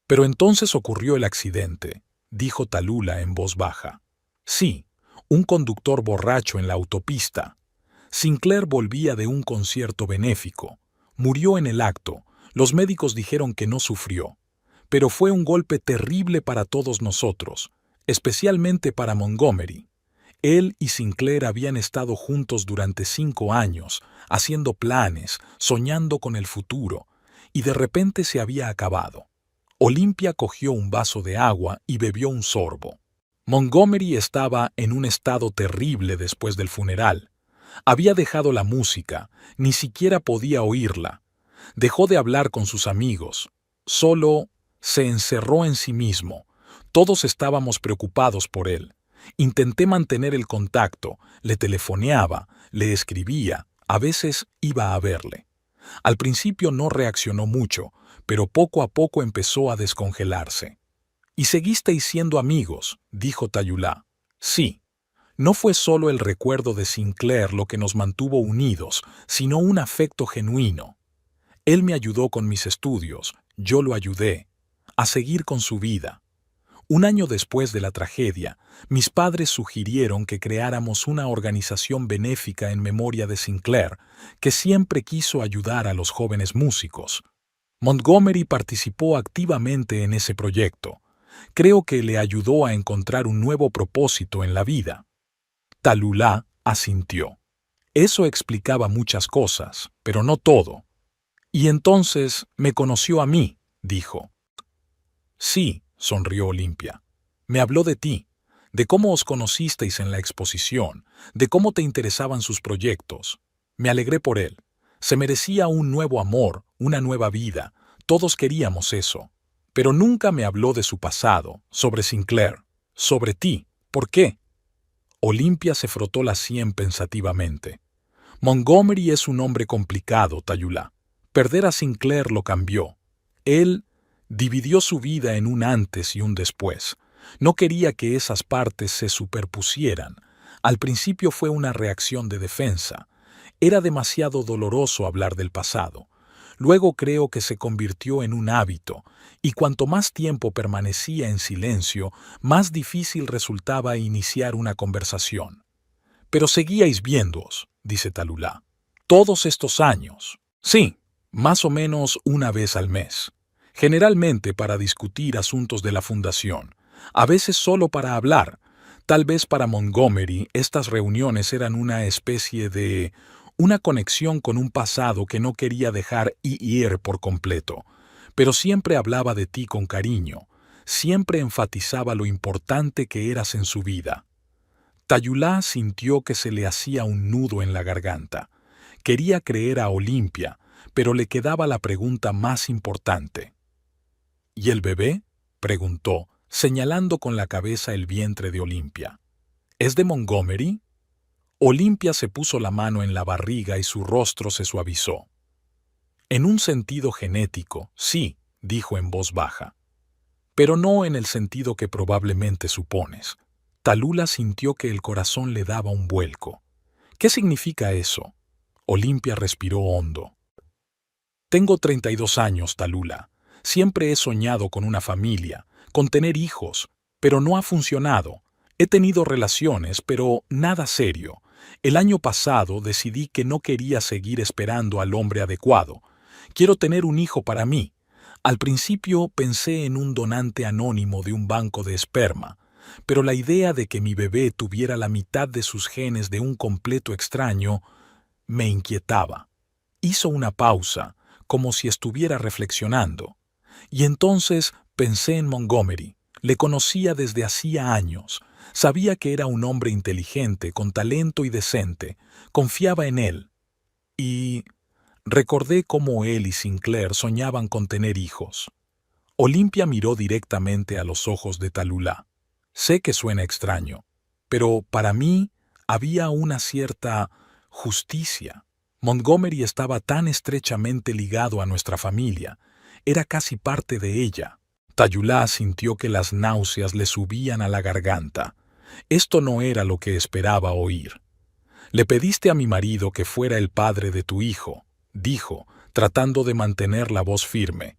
«Pero entonces ocurrió el accidente», dijo Tallulah en voz baja. «Sí, un conductor borracho en la autopista. Sinclair volvía de un concierto benéfico. Murió en el acto. Los médicos dijeron que no sufrió. Pero fue un golpe terrible para todos nosotros, especialmente para Montgomery. Él y Sinclair habían estado juntos durante 5 años, haciendo planes, soñando con el futuro, y de repente se había acabado». Olimpia cogió un vaso de agua y bebió un sorbo. Montgomery estaba en un estado terrible después del funeral. Había dejado la música, ni siquiera podía oírla. Dejó de hablar con sus amigos. Solo se encerró en sí mismo. Todos estábamos preocupados por él. Intenté mantener el contacto, le telefoneaba, le escribía, a veces iba a verle. Al principio no reaccionó mucho, pero poco a poco empezó a descongelarse. «¿Y seguisteis siendo amigos?», dijo Tallulah. «Sí. No fue solo el recuerdo de Sinclair lo que nos mantuvo unidos, sino un afecto genuino. Él me ayudó con mis estudios, yo lo ayudé, a seguir con su vida. Un año después de la tragedia, mis padres sugirieron que creáramos una organización benéfica en memoria de Sinclair, que siempre quiso ayudar a los jóvenes músicos. Montgomery participó activamente en ese proyecto. Creo que le ayudó a encontrar un nuevo propósito en la vida. Tallulah asintió. Eso explicaba muchas cosas, pero no todo. Y entonces me conoció a mí, dijo. Sí, sonrió Olimpia. Me habló de ti, de cómo os conocisteis en la exposición, de cómo te interesaban sus proyectos. Me alegré por él. Se merecía un nuevo amor, una nueva vida. Todos queríamos eso. Pero nunca me habló de su pasado, sobre Sinclair, sobre ti. ¿Por qué? Olimpia se frotó la sien pensativamente. Montgomery es un hombre complicado, Tallulah. Perder a Sinclair lo cambió. Él dividió su vida en un antes y un después. No quería que esas partes se superpusieran. Al principio fue una reacción de defensa. Era demasiado doloroso hablar del pasado. Luego creo que se convirtió en un hábito, y cuanto más tiempo permanecía en silencio, más difícil resultaba iniciar una conversación. Pero seguíais viéndoos, dice Tallulah. Todos estos años. Sí, más o menos una vez al mes. Generalmente para discutir asuntos de la fundación. A veces solo para hablar. Tal vez para Montgomery estas reuniones eran una especie de una conexión con un pasado que no quería dejar ir por completo, pero siempre hablaba de ti con cariño, siempre enfatizaba lo importante que eras en su vida. Tallulah sintió que se le hacía un nudo en la garganta. Quería creer a Olimpia, pero le quedaba la pregunta más importante. ¿Y el bebé? Preguntó, señalando con la cabeza el vientre de Olimpia. ¿Es de Montgomery? Olimpia se puso la mano en la barriga y su rostro se suavizó. En un sentido genético, sí, dijo en voz baja. Pero no en el sentido que probablemente supones. Tallulah sintió que el corazón le daba un vuelco. ¿Qué significa eso? Olimpia respiró hondo. Tengo 32 años, Tallulah. Siempre he soñado con una familia, con tener hijos, pero no ha funcionado. He tenido relaciones, pero nada serio. El año pasado decidí que no quería seguir esperando al hombre adecuado. Quiero tener un hijo para mí. Al principio pensé en un donante anónimo de un banco de esperma, pero la idea de que mi bebé tuviera la mitad de sus genes de un completo extraño me inquietaba. Hizo una pausa, como si estuviera reflexionando. Y entonces pensé en Montgomery. Le conocía desde hacía años. Sabía que era un hombre inteligente, con talento y decente. Confiaba en él. Y recordé cómo él y Sinclair soñaban con tener hijos. Olimpia miró directamente a los ojos de Tallulah. Sé que suena extraño, pero para mí había una cierta justicia. Montgomery estaba tan estrechamente ligado a nuestra familia. Era casi parte de ella. Tallulah sintió que las náuseas le subían a la garganta. Esto no era lo que esperaba oír. Le pediste a mi marido que fuera el padre de tu hijo, dijo, tratando de mantener la voz firme.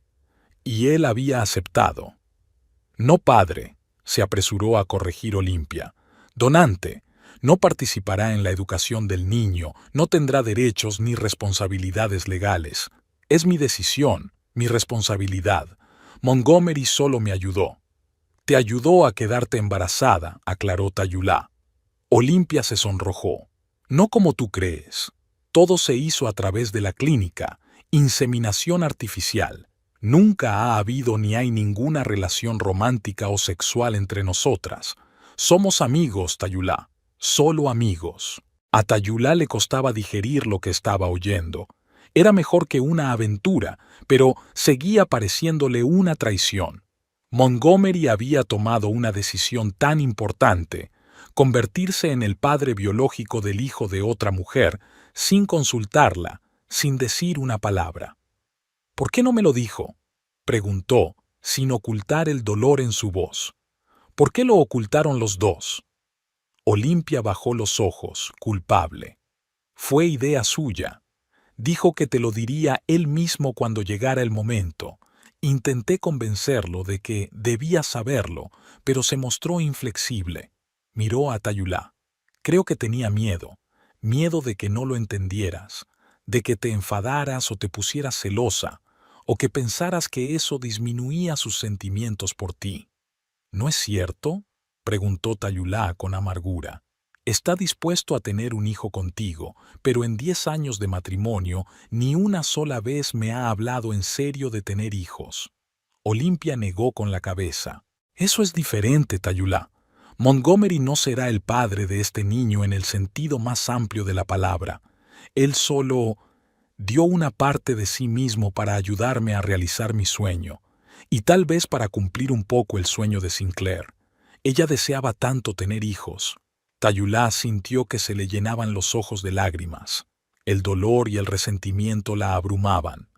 Y él había aceptado. No padre, se apresuró a corregir Olimpia. Donante. No participará en la educación del niño, no tendrá derechos ni responsabilidades legales. Es mi decisión, mi responsabilidad. Montgomery solo me ayudó. Te ayudó a quedarte embarazada, aclaró Tallulah. Olimpia se sonrojó. No como tú crees. Todo se hizo a través de la clínica, inseminación artificial. Nunca ha habido ni hay ninguna relación romántica o sexual entre nosotras. Somos amigos, Tallulah. Solo amigos. A Tallulah le costaba digerir lo que estaba oyendo. Era mejor que una aventura, pero seguía pareciéndole una traición. Montgomery había tomado una decisión tan importante, convertirse en el padre biológico del hijo de otra mujer, sin consultarla, sin decir una palabra. ¿Por qué no me lo dijo? Preguntó, sin ocultar el dolor en su voz. ¿Por qué lo ocultaron los dos? Olimpia bajó los ojos, culpable. Fue idea suya. Dijo que te lo diría él mismo cuando llegara el momento, Intenté convencerlo de que debía saberlo, pero se mostró inflexible. Miró a Tayulá. Creo que tenía miedo. Miedo de que no lo entendieras, de que te enfadaras o te pusieras celosa, o que pensaras que eso disminuía sus sentimientos por ti. ¿No es cierto?, preguntó Tayulá con amargura. Está dispuesto a tener un hijo contigo, pero en 10 años de matrimonio ni una sola vez me ha hablado en serio de tener hijos. Olimpia negó con la cabeza. Eso es diferente, Tayulá. Montgomery no será el padre de este niño en el sentido más amplio de la palabra. Él solo dio una parte de sí mismo para ayudarme a realizar mi sueño, y tal vez para cumplir un poco el sueño de Sinclair. Ella deseaba tanto tener hijos. Tayulá sintió que se le llenaban los ojos de lágrimas. El dolor y el resentimiento la abrumaban.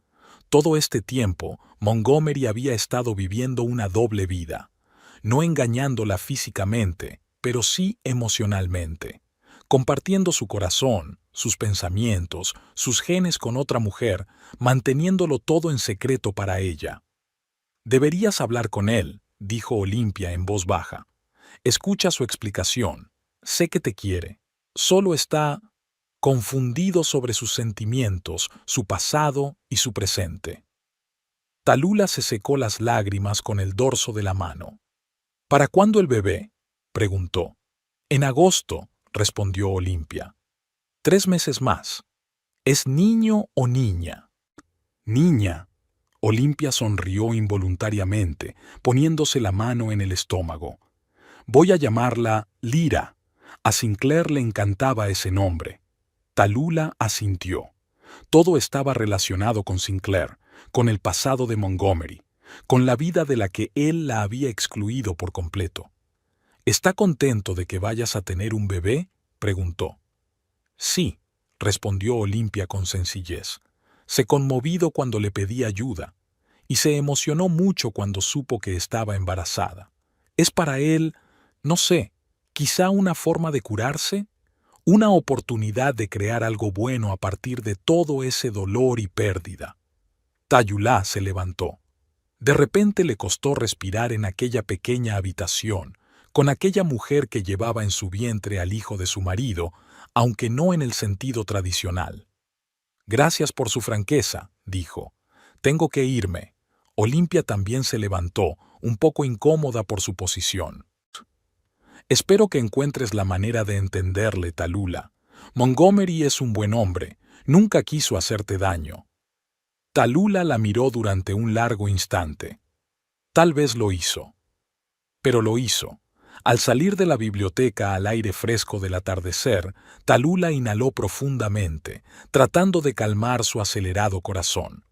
Todo este tiempo, Montgomery había estado viviendo una doble vida, no engañándola físicamente, pero sí emocionalmente, compartiendo su corazón, sus pensamientos, sus genes con otra mujer, manteniéndolo todo en secreto para ella. «Deberías hablar con él», dijo Olimpia en voz baja. «Escucha su explicación. Sé que te quiere. Solo está confundido sobre sus sentimientos, su pasado y su presente». Tallulah se secó las lágrimas con el dorso de la mano. «¿Para cuándo el bebé?», preguntó. «En agosto», respondió Olimpia. 3 meses más. ¿Es niño o niña?» «Niña». Olimpia sonrió involuntariamente, poniéndose la mano en el estómago. «Voy a llamarla Lyra». A Sinclair le encantaba ese nombre. Tallulah asintió. Todo estaba relacionado con Sinclair, con el pasado de Montgomery, con la vida de la que él la había excluido por completo. «¿Está contento de que vayas a tener un bebé?», preguntó. «Sí», respondió Olimpia con sencillez. Se conmovido cuando le pedí ayuda, y se emocionó mucho cuando supo que estaba embarazada. Es para él, no sé, quizá una forma de curarse, una oportunidad de crear algo bueno a partir de todo ese dolor y pérdida. Tallulah se levantó. De repente le costó respirar en aquella pequeña habitación, con aquella mujer que llevaba en su vientre al hijo de su marido, aunque no en el sentido tradicional. «Gracias por su franqueza», dijo. «Tengo que irme». Olimpia también se levantó, un poco incómoda por su posición. «Espero que encuentres la manera de entenderle, Tallulah. Montgomery es un buen hombre, nunca quiso hacerte daño». Tallulah la miró durante un largo instante. Tal vez lo hizo. Pero lo hizo. Al salir de la biblioteca al aire fresco del atardecer, Tallulah inhaló profundamente, tratando de calmar su acelerado corazón.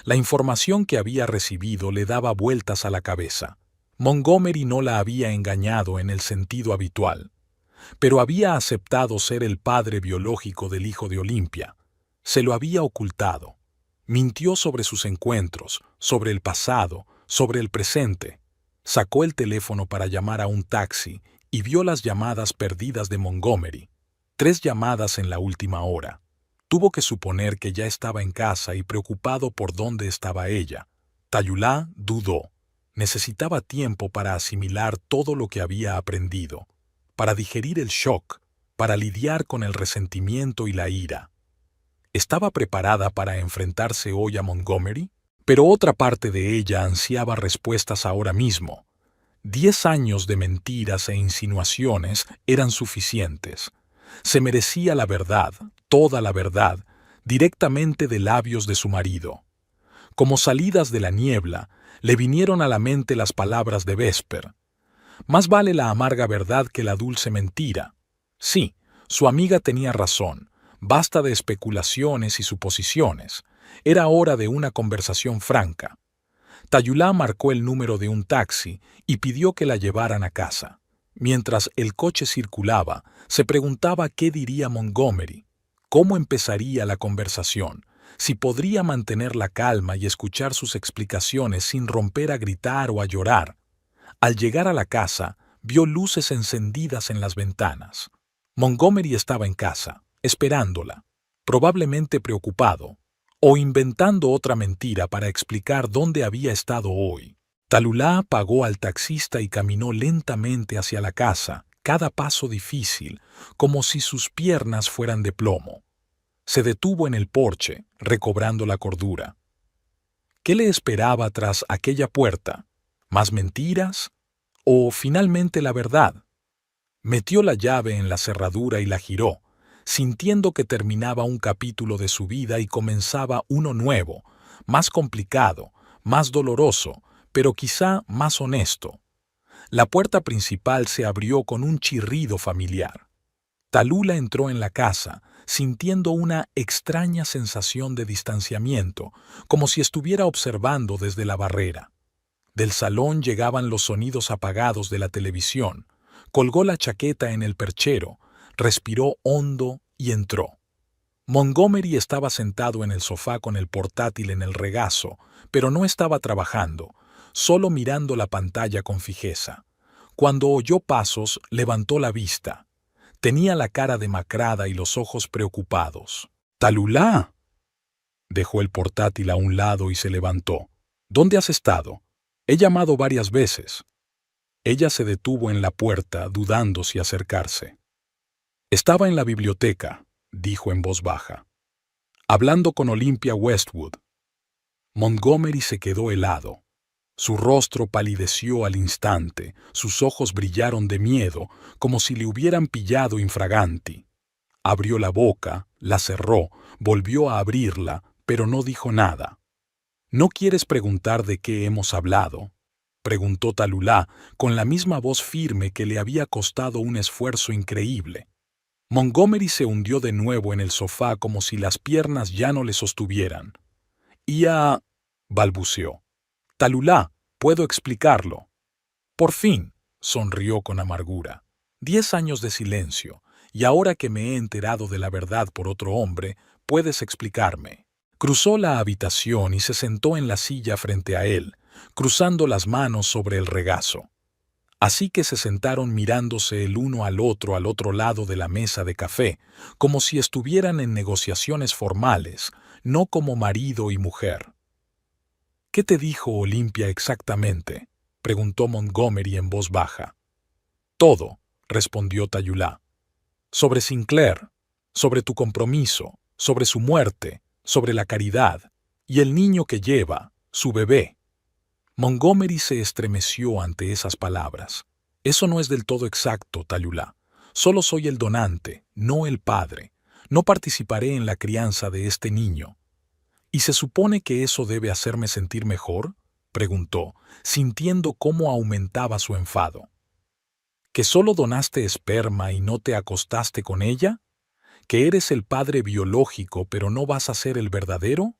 La información que había recibido le daba vueltas a la cabeza. Montgomery no la había engañado en el sentido habitual, pero había aceptado ser el padre biológico del hijo de Olimpia. Se lo había ocultado. Mintió sobre sus encuentros, sobre el pasado, sobre el presente. Sacó el teléfono para llamar a un taxi y vio las llamadas perdidas de Montgomery. 3 llamadas en la última hora. Tuvo que suponer que ya estaba en casa y preocupado por dónde estaba ella. Tallulah dudó. Necesitaba tiempo para asimilar todo lo que había aprendido, para digerir el shock, para lidiar con el resentimiento y la ira. ¿Estaba preparada para enfrentarse hoy a Montgomery? Pero otra parte de ella ansiaba respuestas ahora mismo. 10 años de mentiras e insinuaciones eran suficientes. Se merecía la verdad, toda la verdad, directamente de labios de su marido. Como salidas de la niebla, le vinieron a la mente las palabras de Vesper. Más vale la amarga verdad que la dulce mentira. Sí, su amiga tenía razón. Basta de especulaciones y suposiciones. Era hora de una conversación franca. Tallulah marcó el número de un taxi y pidió que la llevaran a casa. Mientras el coche circulaba, se preguntaba qué diría Montgomery, cómo empezaría la conversación, si podría mantener la calma y escuchar sus explicaciones sin romper a gritar o a llorar. Al llegar a la casa, vio luces encendidas en las ventanas. Montgomery estaba en casa, esperándola, probablemente preocupado. o inventando otra mentira para explicar dónde había estado hoy. Talulá pagó al taxista y caminó lentamente hacia la casa, cada paso difícil, como si sus piernas fueran de plomo. Se detuvo en el porche, recobrando la cordura. ¿Qué le esperaba tras aquella puerta? ¿Más mentiras? ¿O finalmente la verdad? Metió la llave en la cerradura y la giró, sintiendo que terminaba un capítulo de su vida y comenzaba uno nuevo, más complicado, más doloroso, pero quizá más honesto. La puerta principal se abrió con un chirrido familiar. Talula entró en la casa, sintiendo una extraña sensación de distanciamiento, como si estuviera observando desde la barrera. Del salón llegaban los sonidos apagados de la televisión. Colgó la chaqueta en el perchero, respiró hondo y entró. Montgomery estaba sentado en el sofá con el portátil en el regazo, pero no estaba trabajando, solo mirando la pantalla con fijeza. Cuando oyó pasos, levantó la vista. Tenía la cara demacrada y los ojos preocupados. «¡Talulá!». Dejó el portátil a un lado y se levantó. «¿Dónde has estado? He llamado varias veces». Ella se detuvo en la puerta, dudando si acercarse. «Estaba en la biblioteca», dijo en voz baja, «hablando con Olympia Westwood». Montgomery se quedó helado. Su rostro palideció al instante, sus ojos brillaron de miedo, como si le hubieran pillado infraganti. Abrió la boca, la cerró, volvió a abrirla, pero no dijo nada. «¿No quieres preguntar de qué hemos hablado?», preguntó Talulá, con la misma voz firme que le había costado un esfuerzo increíble. Montgomery se hundió de nuevo en el sofá como si las piernas ya no le sostuvieran. Balbuceó. «Talulá, puedo explicarlo». «Por fin», sonrió con amargura. 10 años de silencio, y ahora que me he enterado de la verdad por otro hombre, puedes explicarme». Cruzó la habitación y se sentó en la silla frente a él, cruzando las manos sobre el regazo. Así que se sentaron mirándose el uno al otro lado de la mesa de café, como si estuvieran en negociaciones formales, no como marido y mujer. «¿Qué te dijo Olympia exactamente?», preguntó Montgomery en voz baja. «Todo», respondió Talulá. «Sobre Sinclair, sobre tu compromiso, sobre su muerte, sobre la caridad, y el niño que lleva, su bebé». Montgomery se estremeció ante esas palabras. «Eso no es del todo exacto, Talulá. Solo soy el donante, no el padre. No participaré en la crianza de este niño». «¿Y se supone que eso debe hacerme sentir mejor?», preguntó, sintiendo cómo aumentaba su enfado. «¿Que solo donaste esperma y no te acostaste con ella? ¿Que eres el padre biológico pero no vas a ser el verdadero?».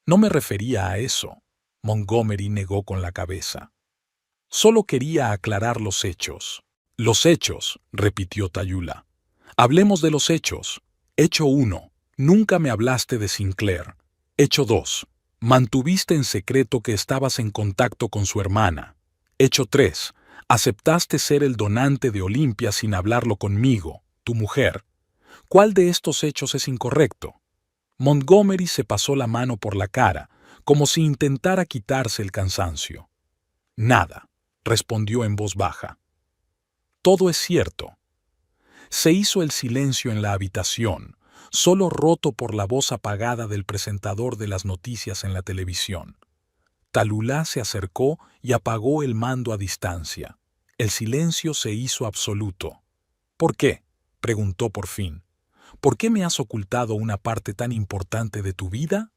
«No me refería a eso», Montgomery negó con la cabeza. «Solo quería aclarar los hechos». «Los hechos», repitió Talulá. «Hablemos de los hechos. Hecho 1. Nunca me hablaste de Sinclair. Hecho 2. Mantuviste en secreto que estabas en contacto con su hermana. Hecho 3. Aceptaste ser el donante de Olympia sin hablarlo conmigo, tu mujer. ¿Cuál de estos hechos es incorrecto?». Montgomery se pasó la mano por la cara, como si intentara quitarse el cansancio. «Nada», respondió en voz baja. «Todo es cierto». Se hizo el silencio en la habitación, solo roto por la voz apagada del presentador de las noticias en la televisión. Talulá se acercó y apagó el mando a distancia. El silencio se hizo absoluto. «¿Por qué?», preguntó por fin. «¿Por qué me has ocultado una parte tan importante de tu vida?».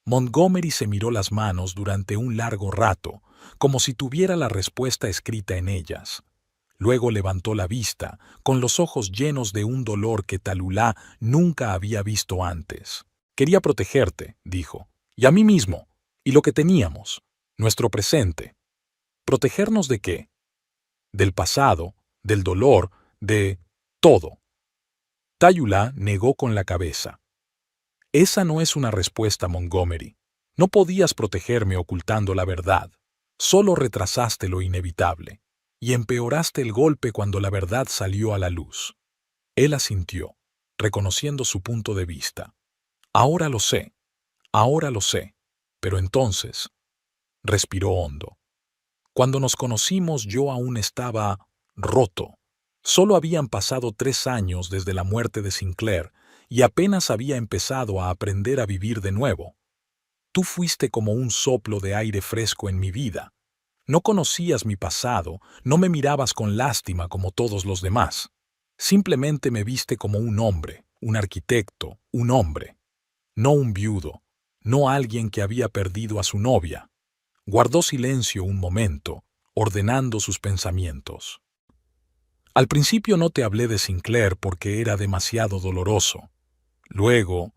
Montgomery se miró las manos durante un largo rato, como si tuviera la respuesta escrita en ellas. Luego levantó la vista, con los ojos llenos de un dolor que Talulá nunca había visto antes. «Quería protegerte», dijo, «y a mí mismo, y lo que teníamos, nuestro presente». «¿Protegernos de qué?». «Del pasado, del dolor, de todo». Talulá negó con la cabeza. «Esa no es una respuesta, Montgomery. No podías protegerme ocultando la verdad. Solo retrasaste lo inevitable. Y empeoraste el golpe cuando la verdad salió a la luz». Él asintió, reconociendo su punto de vista. «Ahora lo sé. Ahora lo sé, pero entonces, respiró hondo. Cuando nos conocimos yo aún estaba roto. Solo habían pasado 3 años desde la muerte de Sinclair y apenas había empezado a aprender a vivir de nuevo. Tú fuiste como un soplo de aire fresco en mi vida. No conocías mi pasado, no me mirabas con lástima como todos los demás. Simplemente me viste como un hombre, un arquitecto, un hombre. No un viudo, no alguien que había perdido a su novia. Guardó silencio un momento, ordenando sus pensamientos. Al principio no te hablé de Sinclair porque era demasiado doloroso. Luego,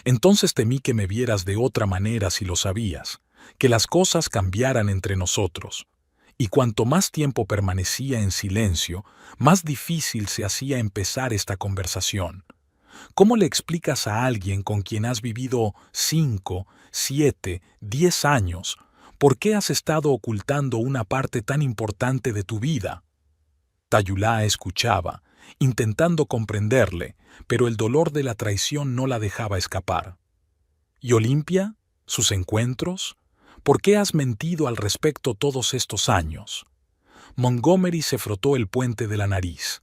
entonces temí que me vieras de otra manera si lo sabías, que las cosas cambiaran entre nosotros. Y cuanto más tiempo permanecía en silencio, más difícil se hacía empezar esta conversación. ¿Cómo le explicas a alguien con quien has vivido 5, 7, 10 años, por qué has estado ocultando una parte tan importante de tu vida? Tayulá escuchaba, intentando comprenderle, pero el dolor de la traición no la dejaba escapar. ¿Y Olimpia? ¿Sus encuentros? ¿Por qué has mentido al respecto todos estos años? Montgomery se frotó el puente de la nariz.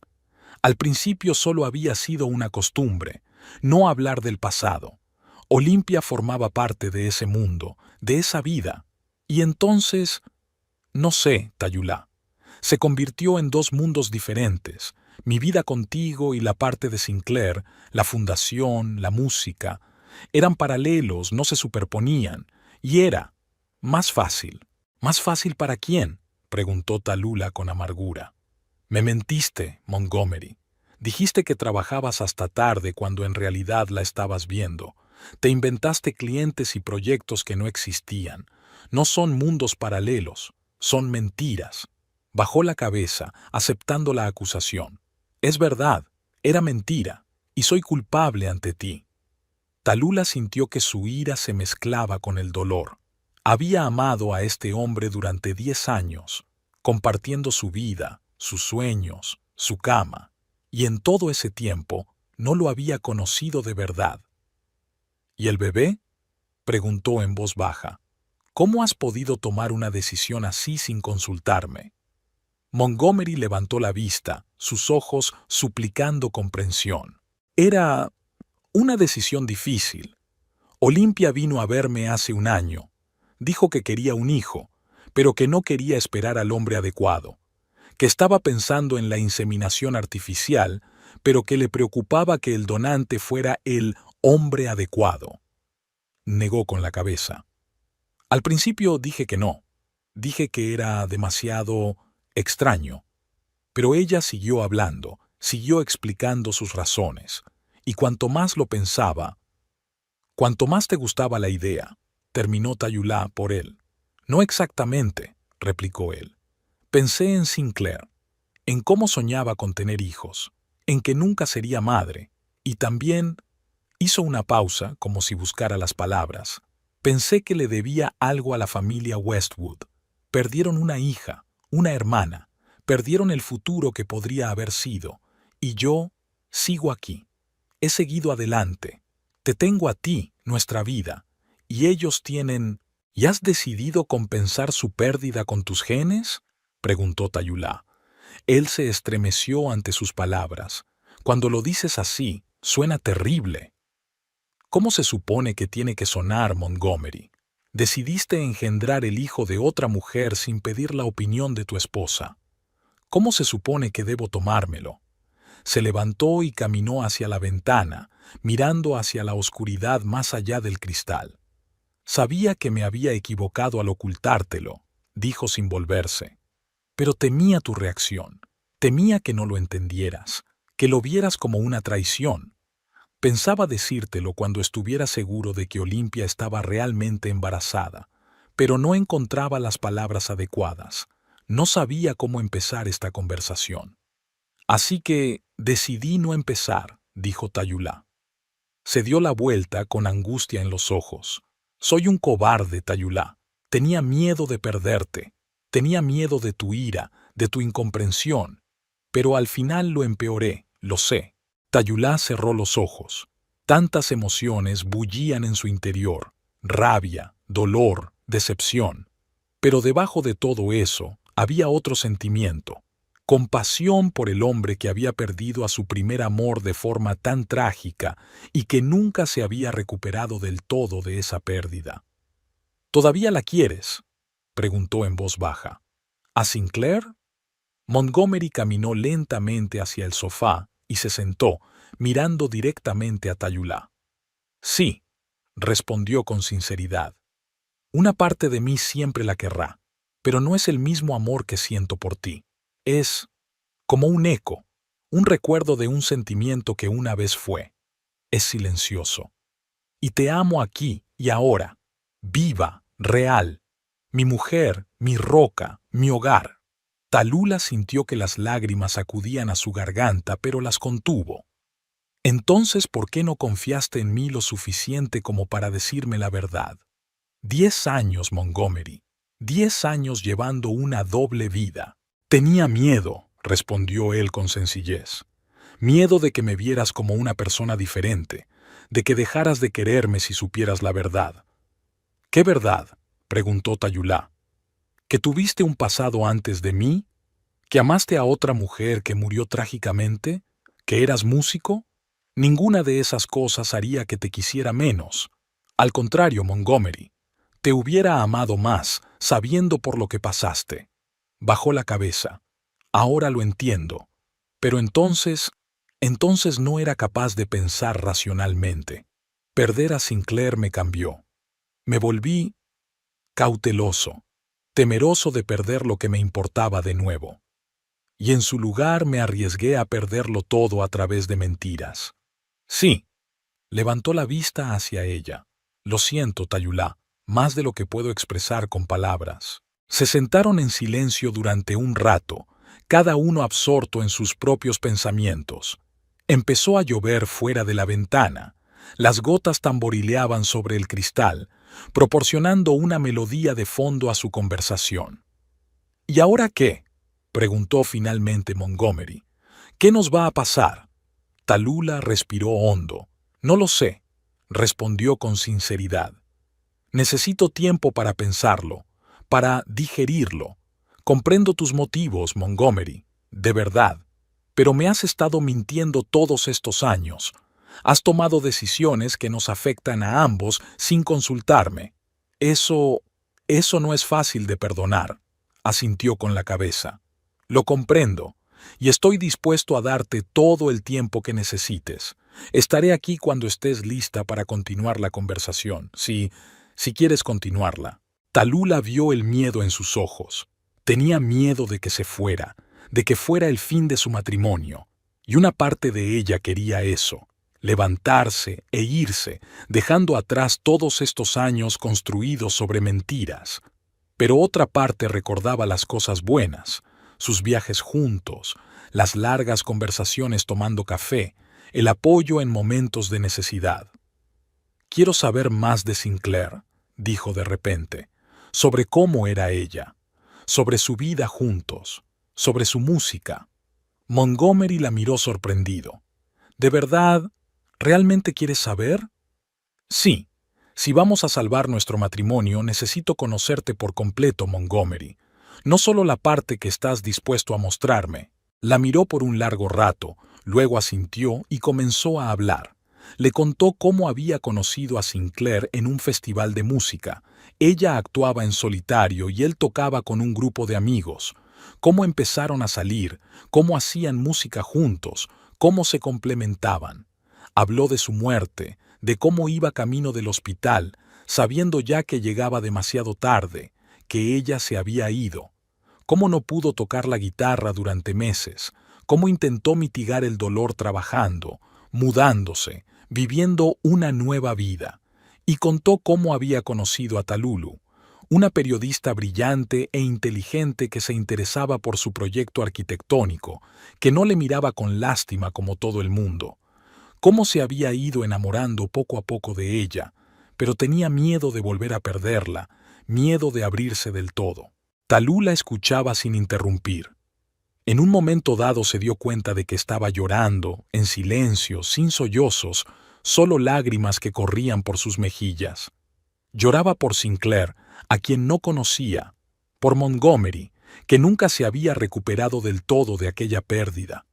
Al principio solo había sido una costumbre, no hablar del pasado. Olimpia formaba parte de ese mundo, de esa vida. Y entonces, no sé, Tayulá, se convirtió en dos mundos diferentes, mi vida contigo y la parte de Sinclair, la fundación, la música. Eran paralelos, no se superponían, y era más fácil. ¿Más fácil para quién?, preguntó Tallulah con amargura. Me mentiste, Montgomery. Dijiste que trabajabas hasta tarde cuando en realidad la estabas viendo. Te inventaste clientes y proyectos que no existían. No son mundos paralelos, son mentiras. Bajó la cabeza, aceptando la acusación. Es verdad, era mentira, y soy culpable ante ti. Tallulah sintió que su ira se mezclaba con el dolor. Había amado a este hombre durante 10 años, compartiendo su vida, sus sueños, su cama, y en todo ese tiempo no lo había conocido de verdad. ¿Y el bebé?, preguntó en voz baja. ¿Cómo has podido tomar una decisión así sin consultarme? Montgomery levantó la vista, sus ojos suplicando comprensión. Era una decisión difícil. Olimpia vino a verme hace un año. Dijo que quería un hijo, pero que no quería esperar al hombre adecuado, que estaba pensando en la inseminación artificial, pero que le preocupaba que el donante fuera el hombre adecuado. Negó con la cabeza. Al principio dije que no. Dije que era demasiado extraño. Pero ella siguió hablando, siguió explicando sus razones. Y cuanto más lo pensaba, cuanto más te gustaba la idea, terminó Tallulah por él. No exactamente, replicó él. Pensé en Sinclair, en cómo soñaba con tener hijos, en que nunca sería madre, y también hizo una pausa como si buscara las palabras. Pensé que le debía algo a la familia Westwood. Perdieron una hija, una hermana, perdieron el futuro que podría haber sido, y yo sigo aquí. He seguido adelante. Te tengo a ti, nuestra vida, y ellos tienen... ¿Y has decidido compensar su pérdida con tus genes?, preguntó Tallulah. Él se estremeció ante sus palabras. Cuando lo dices así, suena terrible. ¿Cómo se supone que tiene que sonar, Montgomery? Decidiste engendrar el hijo de otra mujer sin pedir la opinión de tu esposa. ¿Cómo se supone que debo tomármelo? Se levantó y caminó hacia la ventana, mirando hacia la oscuridad más allá del cristal. Sabía que me había equivocado al ocultártelo, dijo sin volverse. Pero temía tu reacción. Temía que no lo entendieras, que lo vieras como una traición. Pensaba decírtelo cuando estuviera seguro de que Olimpia estaba realmente embarazada, pero no encontraba las palabras adecuadas. No sabía cómo empezar esta conversación. Así que decidí no empezar, dijo Tallulah. Se dio la vuelta con angustia en los ojos. Soy un cobarde, Tallulah. Tenía miedo de perderte. Tenía miedo de tu ira, de tu incomprensión. Pero al final lo empeoré, lo sé. Tallulah cerró los ojos. Tantas emociones bullían en su interior. rabia, dolor, decepción. Pero debajo de todo eso había otro sentimiento, compasión por el hombre que había perdido a su primer amor de forma tan trágica y que nunca se había recuperado del todo de esa pérdida. ¿Todavía la quieres?, preguntó en voz baja. ¿A Sinclair? Montgomery caminó lentamente hacia el sofá y se sentó, mirando directamente a Tayulá. Sí, respondió con sinceridad. Una parte de mí siempre la querrá, pero no es el mismo amor que siento por ti. Es como un eco, un recuerdo de un sentimiento que una vez fue. Es silencioso. Y te amo aquí y ahora, viva, real. Mi mujer, mi roca, mi hogar. Tallulah sintió que las lágrimas acudían a su garganta, pero las contuvo. Entonces, ¿por qué no confiaste en mí lo suficiente como para decirme la verdad? 10 años, Montgomery. 10 años llevando una doble vida. Tenía miedo, respondió él con sencillez. Miedo de que me vieras como una persona diferente, de que dejaras de quererme si supieras la verdad. ¿Qué verdad?, preguntó Tayulá. ¿Que tuviste un pasado antes de mí? ¿Que amaste a otra mujer que murió trágicamente? ¿Que eras músico? Ninguna de esas cosas haría que te quisiera menos. Al contrario, Montgomery, te hubiera amado más, sabiendo por lo que pasaste. Bajó la cabeza. Ahora lo entiendo. Pero entonces no era capaz de pensar racionalmente. Perder a Sinclair me cambió. Me volví cauteloso, temeroso de perder lo que me importaba de nuevo. Y en su lugar me arriesgué a perderlo todo a través de mentiras. Sí. Levantó la vista hacia ella. Lo siento, Tayulá, más de lo que puedo expresar con palabras. Se sentaron en silencio durante un rato, cada uno absorto en sus propios pensamientos. Empezó a llover fuera de la ventana. Las gotas tamborileaban sobre el cristal, proporcionando una melodía de fondo a su conversación. ¿Y ahora qué?, preguntó finalmente Montgomery. ¿Qué nos va a pasar? Tallulah respiró hondo. No lo sé, respondió con sinceridad. Necesito tiempo para pensarlo, para digerirlo. Comprendo tus motivos, Montgomery, de verdad, pero me has estado mintiendo todos estos años. Has tomado decisiones que nos afectan a ambos sin consultarme. Eso no es fácil de perdonar, asintió con la cabeza. Lo comprendo, y estoy dispuesto a darte todo el tiempo que necesites. Estaré aquí cuando estés lista para continuar la conversación, si quieres continuarla. Tallulah vio el miedo en sus ojos. Tenía miedo de que se fuera, de que fuera el fin de su matrimonio, y una parte de ella quería eso, levantarse e irse, dejando atrás todos estos años construidos sobre mentiras. Pero otra parte recordaba las cosas buenas, sus viajes juntos, las largas conversaciones tomando café, el apoyo en momentos de necesidad. Quiero saber más de Sinclair, dijo de repente, sobre cómo era ella, sobre su vida juntos, sobre su música. Montgomery la miró sorprendido. ¿De verdad, realmente quieres saber? Sí. Si vamos a salvar nuestro matrimonio, necesito conocerte por completo, Montgomery. No solo la parte que estás dispuesto a mostrarme. La miró por un largo rato, luego asintió y comenzó a hablar. Le contó cómo había conocido a Sinclair en un festival de música. Ella actuaba en solitario y él tocaba con un grupo de amigos. Cómo empezaron a salir, cómo hacían música juntos, cómo se complementaban. Habló de su muerte, de cómo iba camino del hospital, sabiendo ya que llegaba demasiado tarde, que ella se había ido. Cómo no pudo tocar la guitarra durante meses, cómo intentó mitigar el dolor trabajando, mudándose, viviendo una nueva vida. Y contó cómo había conocido a Tallulah, una periodista brillante e inteligente que se interesaba por su proyecto arquitectónico, que no le miraba con lástima como todo el mundo. Cómo se había ido enamorando poco a poco de ella, pero tenía miedo de volver a perderla, miedo de abrirse del todo. Tallulah escuchaba sin interrumpir. En un momento dado se dio cuenta de que estaba llorando, en silencio, sin sollozos, solo lágrimas que corrían por sus mejillas. Lloraba por Sinclair, a quien no conocía, por Montgomery, que nunca se había recuperado del todo de aquella pérdida,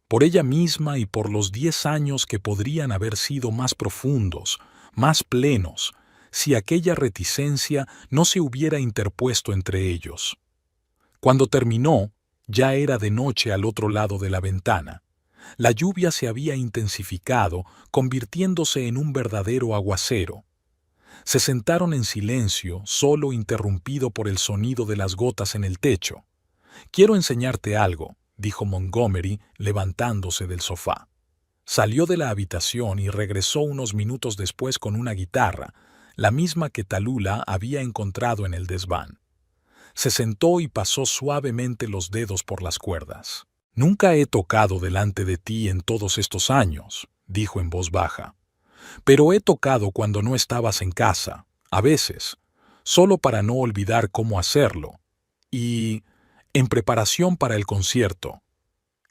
por ella misma y por los 10 años que podrían haber sido más profundos, más plenos, si aquella reticencia no se hubiera interpuesto entre ellos. Cuando terminó, ya era de noche al otro lado de la ventana. La lluvia se había intensificado, convirtiéndose en un verdadero aguacero. Se sentaron en silencio, solo interrumpido por el sonido de las gotas en el techo. «Quiero enseñarte algo», dijo Montgomery, levantándose del sofá. Salió de la habitación y regresó unos minutos después con una guitarra, la misma que Tallulah había encontrado en el desván. Se sentó y pasó suavemente los dedos por las cuerdas. «Nunca he tocado delante de ti en todos estos años», dijo en voz baja. «Pero he tocado cuando no estabas en casa, a veces, solo para no olvidar cómo hacerlo. Y en preparación para el concierto».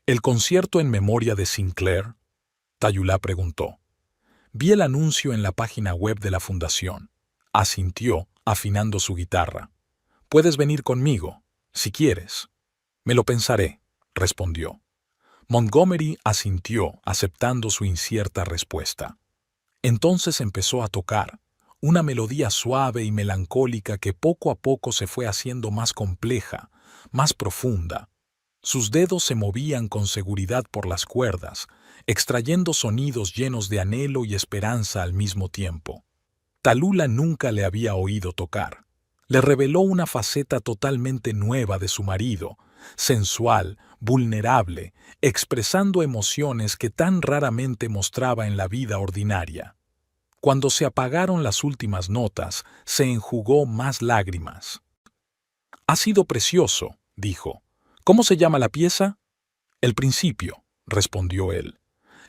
«¿El concierto en memoria de Sinclair?», Tallulah preguntó. «Vi el anuncio en la página web de la fundación», asintió, afinando su guitarra. «Puedes venir conmigo, si quieres». «Me lo pensaré», respondió. Montgomery asintió, aceptando su incierta respuesta. Entonces empezó a tocar, una melodía suave y melancólica que poco a poco se fue haciendo más compleja, más profunda. Sus dedos se movían con seguridad por las cuerdas, extrayendo sonidos llenos de anhelo y esperanza al mismo tiempo. Tallulah nunca le había oído tocar. Le reveló una faceta totalmente nueva de su marido, sensual, vulnerable, expresando emociones que tan raramente mostraba en la vida ordinaria. Cuando se apagaron las últimas notas, se enjugó más lágrimas. «Ha sido precioso», dijo. «¿Cómo se llama la pieza?» «El principio», respondió él.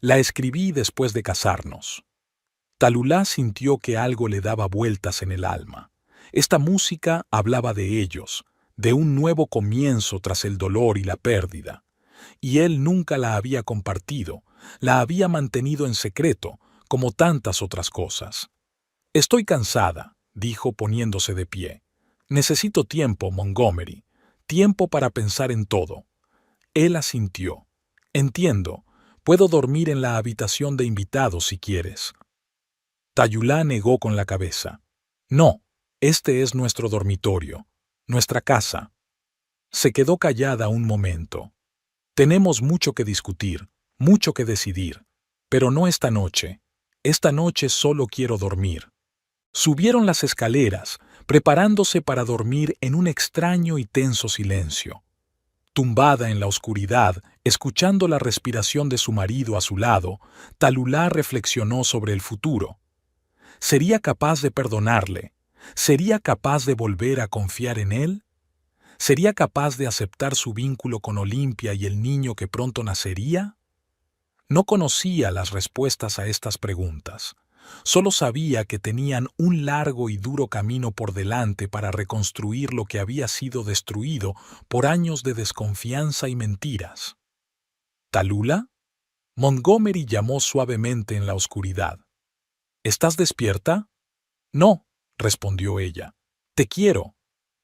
«La escribí después de casarnos». Tallulah sintió que algo le daba vueltas en el alma. Esta música hablaba de ellos, de un nuevo comienzo tras el dolor y la pérdida. Y él nunca la había compartido, la había mantenido en secreto, como tantas otras cosas. «Estoy cansada», dijo poniéndose de pie. «Necesito tiempo, Montgomery, tiempo para pensar en todo». Él asintió. «Entiendo, puedo dormir en la habitación de invitados si quieres». Tallulah negó con la cabeza. «No, este es nuestro dormitorio, nuestra casa». Se quedó callada un momento. «Tenemos mucho que discutir, mucho que decidir, pero no esta noche. Esta noche solo quiero dormir». Subieron las escaleras, preparándose para dormir en un extraño y tenso silencio. Tumbada en la oscuridad, escuchando la respiración de su marido a su lado, Tallulah reflexionó sobre el futuro. ¿Sería capaz de perdonarle? ¿Sería capaz de volver a confiar en él? ¿Sería capaz de aceptar su vínculo con Olympia y el niño que pronto nacería? No conocía las respuestas a estas preguntas. Solo sabía que tenían un largo y duro camino por delante para reconstruir lo que había sido destruido por años de desconfianza y mentiras. «¿Tallulah?», Montgomery llamó suavemente en la oscuridad. «¿Estás despierta?» «No», respondió ella. «Te quiero.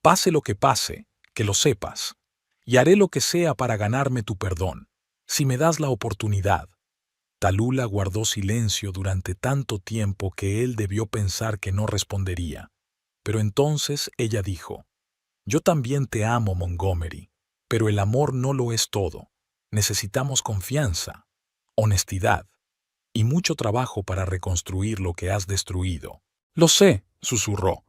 Pase lo que pase, que lo sepas. Y haré lo que sea para ganarme tu perdón, si me das la oportunidad». Tallulah guardó silencio durante tanto tiempo que él debió pensar que no respondería. Pero entonces ella dijo: «Yo también te amo, Montgomery, pero el amor no lo es todo. Necesitamos confianza, honestidad y mucho trabajo para reconstruir lo que has destruido». «Lo sé», susurró,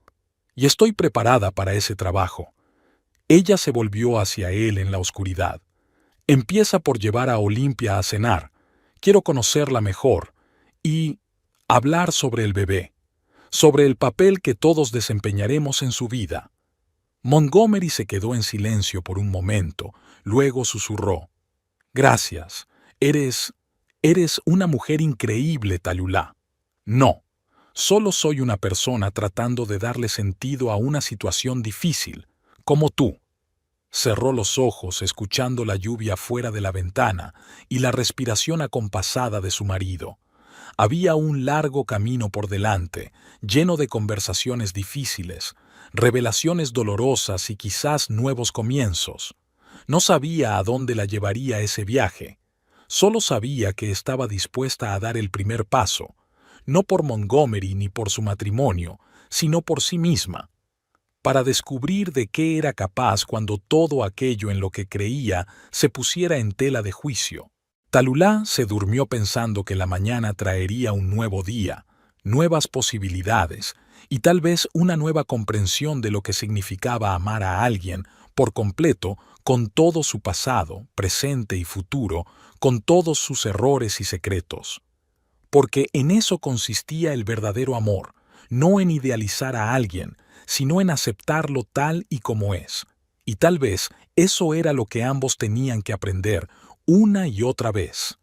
«y estoy preparada para ese trabajo». Ella se volvió hacia él en la oscuridad. «Empieza por llevar a Olympia a cenar. Quiero conocerla mejor y hablar sobre el bebé, sobre el papel que todos desempeñaremos en su vida». Montgomery se quedó en silencio por un momento, luego susurró: «Gracias. Eres una mujer increíble, Tallulah». «No, solo soy una persona tratando de darle sentido a una situación difícil, como tú». Cerró los ojos escuchando la lluvia fuera de la ventana y la respiración acompasada de su marido. Había un largo camino por delante, lleno de conversaciones difíciles, revelaciones dolorosas y quizás nuevos comienzos. No sabía a dónde la llevaría ese viaje. Solo sabía que estaba dispuesta a dar el primer paso, no por Montgomery ni por su matrimonio, sino por sí misma, para descubrir de qué era capaz cuando todo aquello en lo que creía se pusiera en tela de juicio. Talulá se durmió pensando que la mañana traería un nuevo día, nuevas posibilidades y tal vez una nueva comprensión de lo que significaba amar a alguien por completo, con todo su pasado, presente y futuro, con todos sus errores y secretos. Porque en eso consistía el verdadero amor, no en idealizar a alguien, sino en aceptarlo tal y como es. Y tal vez eso era lo que ambos tenían que aprender una y otra vez.